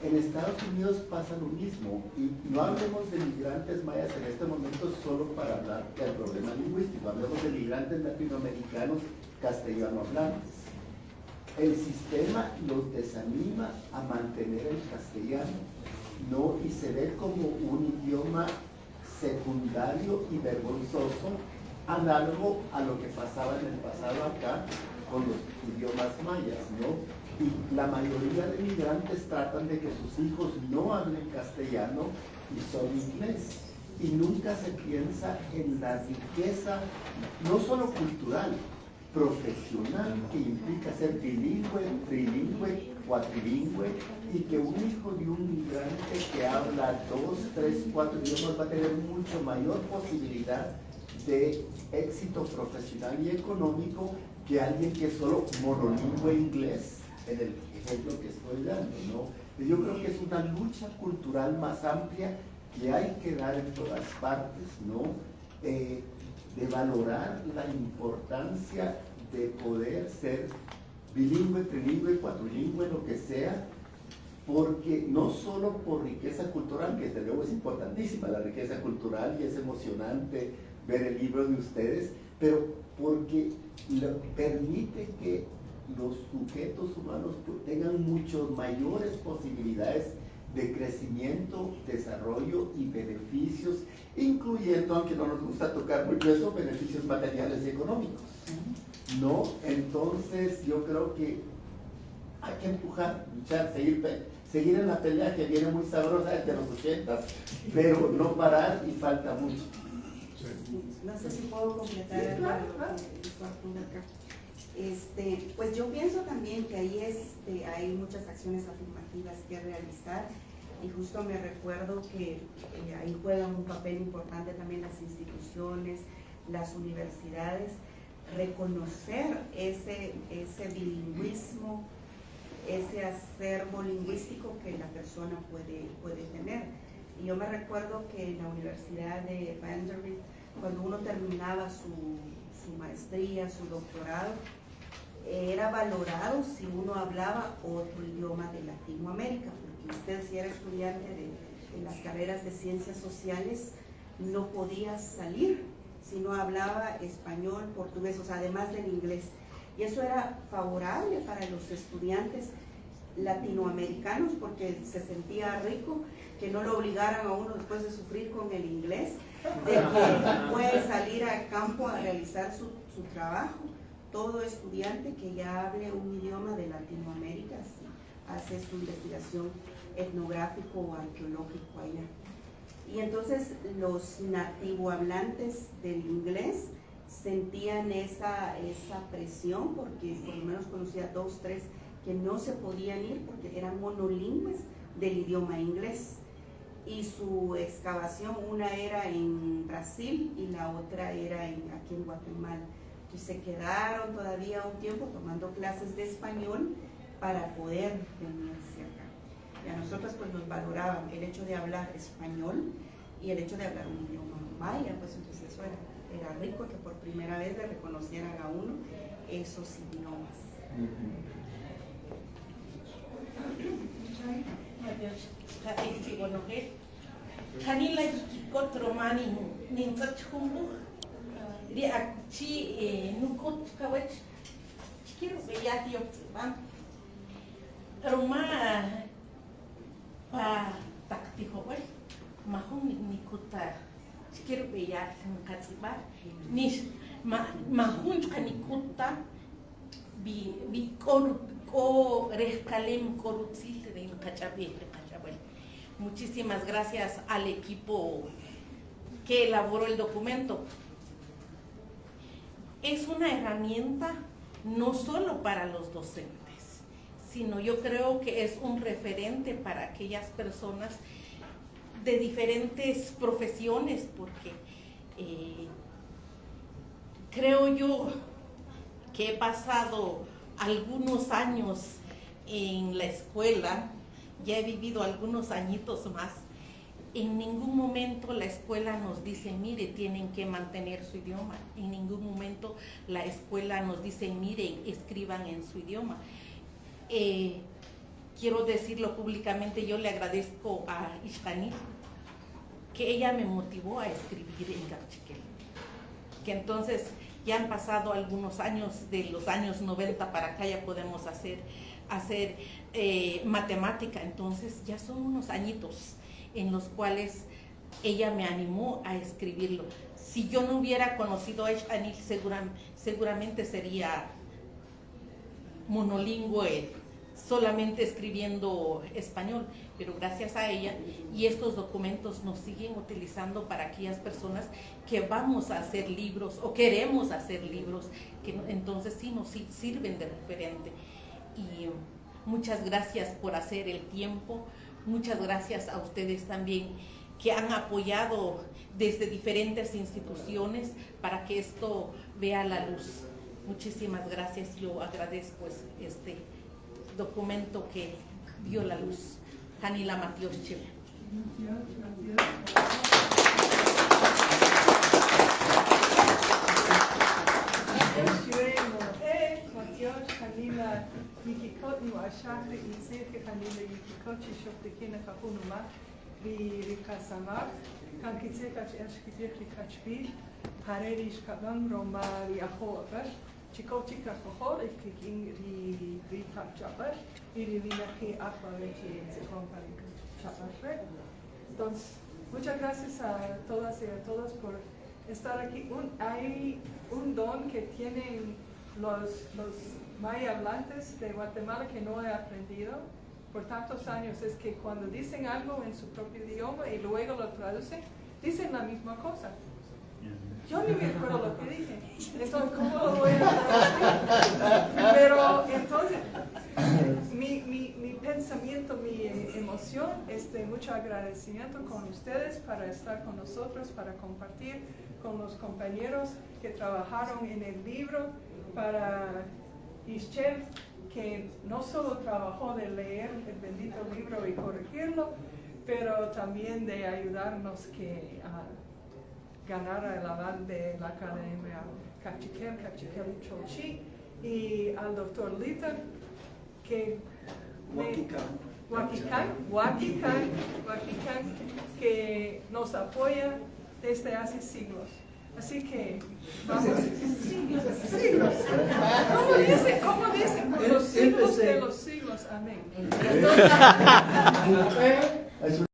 J: En Estados Unidos pasa lo mismo y no hablemos de migrantes mayas en este momento solo para hablar del problema lingüístico, hablemos de migrantes latinoamericanos castellano hablantes. El sistema los desanima a mantener el castellano, ¿no? Y se ve como un idioma secundario y vergonzoso, análogo a lo que pasaba en el pasado acá con los idiomas mayas, ¿no? Y la mayoría de migrantes tratan de que sus hijos no hablen castellano y son inglés. Y nunca se piensa en la riqueza, no solo cultural, profesional, que implica ser bilingüe, trilingüe, cuatrilingüe, y que un hijo de un migrante que habla 2, 3, 4 idiomas va a tener mucho mayor posibilidad de éxito profesional y económico que alguien que es solo monolingüe inglés, en el ejemplo que estoy dando, ¿no? Yo creo que es una lucha cultural más amplia que hay que dar en todas partes, ¿no? De valorar la importancia de poder ser bilingüe, trilingüe, cuatrilingüe, lo que sea, porque no solo por riqueza cultural, que desde luego es importantísima la riqueza cultural y es emocionante ver el libro de ustedes, pero porque permite que los sujetos humanos tengan muchas mayores posibilidades de crecimiento, desarrollo y beneficios, incluyendo, aunque no nos gusta tocar mucho eso, beneficios materiales y económicos, ¿no? Entonces yo creo que hay que empujar, luchar, seguir en la pelea que viene muy sabrosa desde los 80, pero no parar y falta mucho.
D: No sé si puedo completar
A: Sí,
D: algo
A: claro,
D: de lo
A: claro.
D: que dijo Arturo acá. Pues yo pienso también que ahí hay muchas acciones afirmativas que realizar, y justo me recuerdo que ahí juegan un papel importante también las instituciones, las universidades, reconocer ese bilingüismo, ese acervo lingüístico que la persona puede tener. Y yo me recuerdo que en la Universidad de Vanderbilt, cuando uno terminaba su maestría, su doctorado, era valorado si uno hablaba otro idioma de Latinoamérica, porque usted, si era estudiante de las carreras de ciencias sociales, no podía salir si no hablaba español, portugués, o sea, además del inglés. Y eso era favorable para los estudiantes latinoamericanos, porque se sentía rico que no lo obligaran a uno después de sufrir con el inglés, de que puede salir al campo a realizar su trabajo. Todo estudiante que ya hable un idioma de Latinoamérica hace su investigación etnográfico o arqueológico allá. Y entonces los nativohablantes del inglés sentían esa presión, porque por lo menos conocía 2, 3 que no se podían ir porque eran monolingües del idioma inglés. Y su excavación, una era en Brasil y la otra era aquí en Guatemala. Y se quedaron todavía un tiempo tomando clases de español para poder venirse acá. Y a nosotros pues nos valoraban el hecho de hablar español y el hecho de hablar un idioma maya, pues entonces eso era rico, que por primera vez le reconocieran a uno esos idiomas.
K: Kanila yikikot romani nintzachumbu di akchi nukut kawach quiero beyati optban roma pa taktiho wal mahun nikuta quiero beyat nkatsiba nish mahun kanikuta bi ko reskalem korutsil de nkachabe. Muchísimas gracias al equipo que elaboró el documento. Es una herramienta no solo para los docentes, sino yo creo que es un referente para aquellas personas de diferentes profesiones, porque creo yo que he pasado algunos años en la escuela, ya he vivido algunos añitos más. En ningún momento la escuela nos dice, mire, tienen que mantener su idioma. En ningún momento la escuela nos dice, mire, escriban en su idioma. Quiero decirlo públicamente, yo le agradezco a Ishkanil que ella me motivó a escribir en Cachiquel. Que entonces ya han pasado algunos años, de los años 90 para acá ya podemos hacer matemática, entonces ya son unos añitos en los cuales ella me animó a escribirlo. Si yo no hubiera conocido a Ishkanil, seguramente sería monolingüe, solamente escribiendo español, pero gracias a ella, y estos documentos nos siguen utilizando para aquellas personas que vamos a hacer libros o queremos hacer libros, que entonces sí nos sirven de referente. Y muchas gracias por hacer el tiempo, muchas gracias a ustedes también que han apoyado desde diferentes instituciones para que esto vea la luz. Muchísimas gracias, yo agradezco este documento que vio la luz. Kanila Matios Chile.
A: Kanila Yikikot nu Ashakri Itzir Kanila Yikikot Shoftekina Kapunuma Rikasamar Kan Kitsekach Eshkitir Kachbi Harerish Kabam Roma Yahovash Chikochika Kohor Ikikin Rikap Chapash Irinaki Akbarechi Company Chapash. Entonces, muchas gracias a todas y a todos por estar aquí. Hay un don que tienen los maya hablantes de Guatemala que no he aprendido por tantos años, es que cuando dicen algo en su propio idioma y luego lo traducen, dicen la misma cosa. Yo ni me acuerdo lo que dije. Entonces, ¿cómo lo voy a traducir? Pero entonces, mi pensamiento, mi emoción es de mucho agradecimiento con ustedes para estar con nosotros, para compartir con los compañeros que trabajaron en el libro, para Ischel, que no solo trabajó de leer el bendito libro y corregirlo, pero también de ayudarnos a ganar el aval de la Academia Cachiquel Cholchi, y al doctor Lita, que Huaquican, que nos apoya desde hace siglos. Así que vamos, siglos. ¿Cómo dicen? Por los siglos de los siglos. Amén.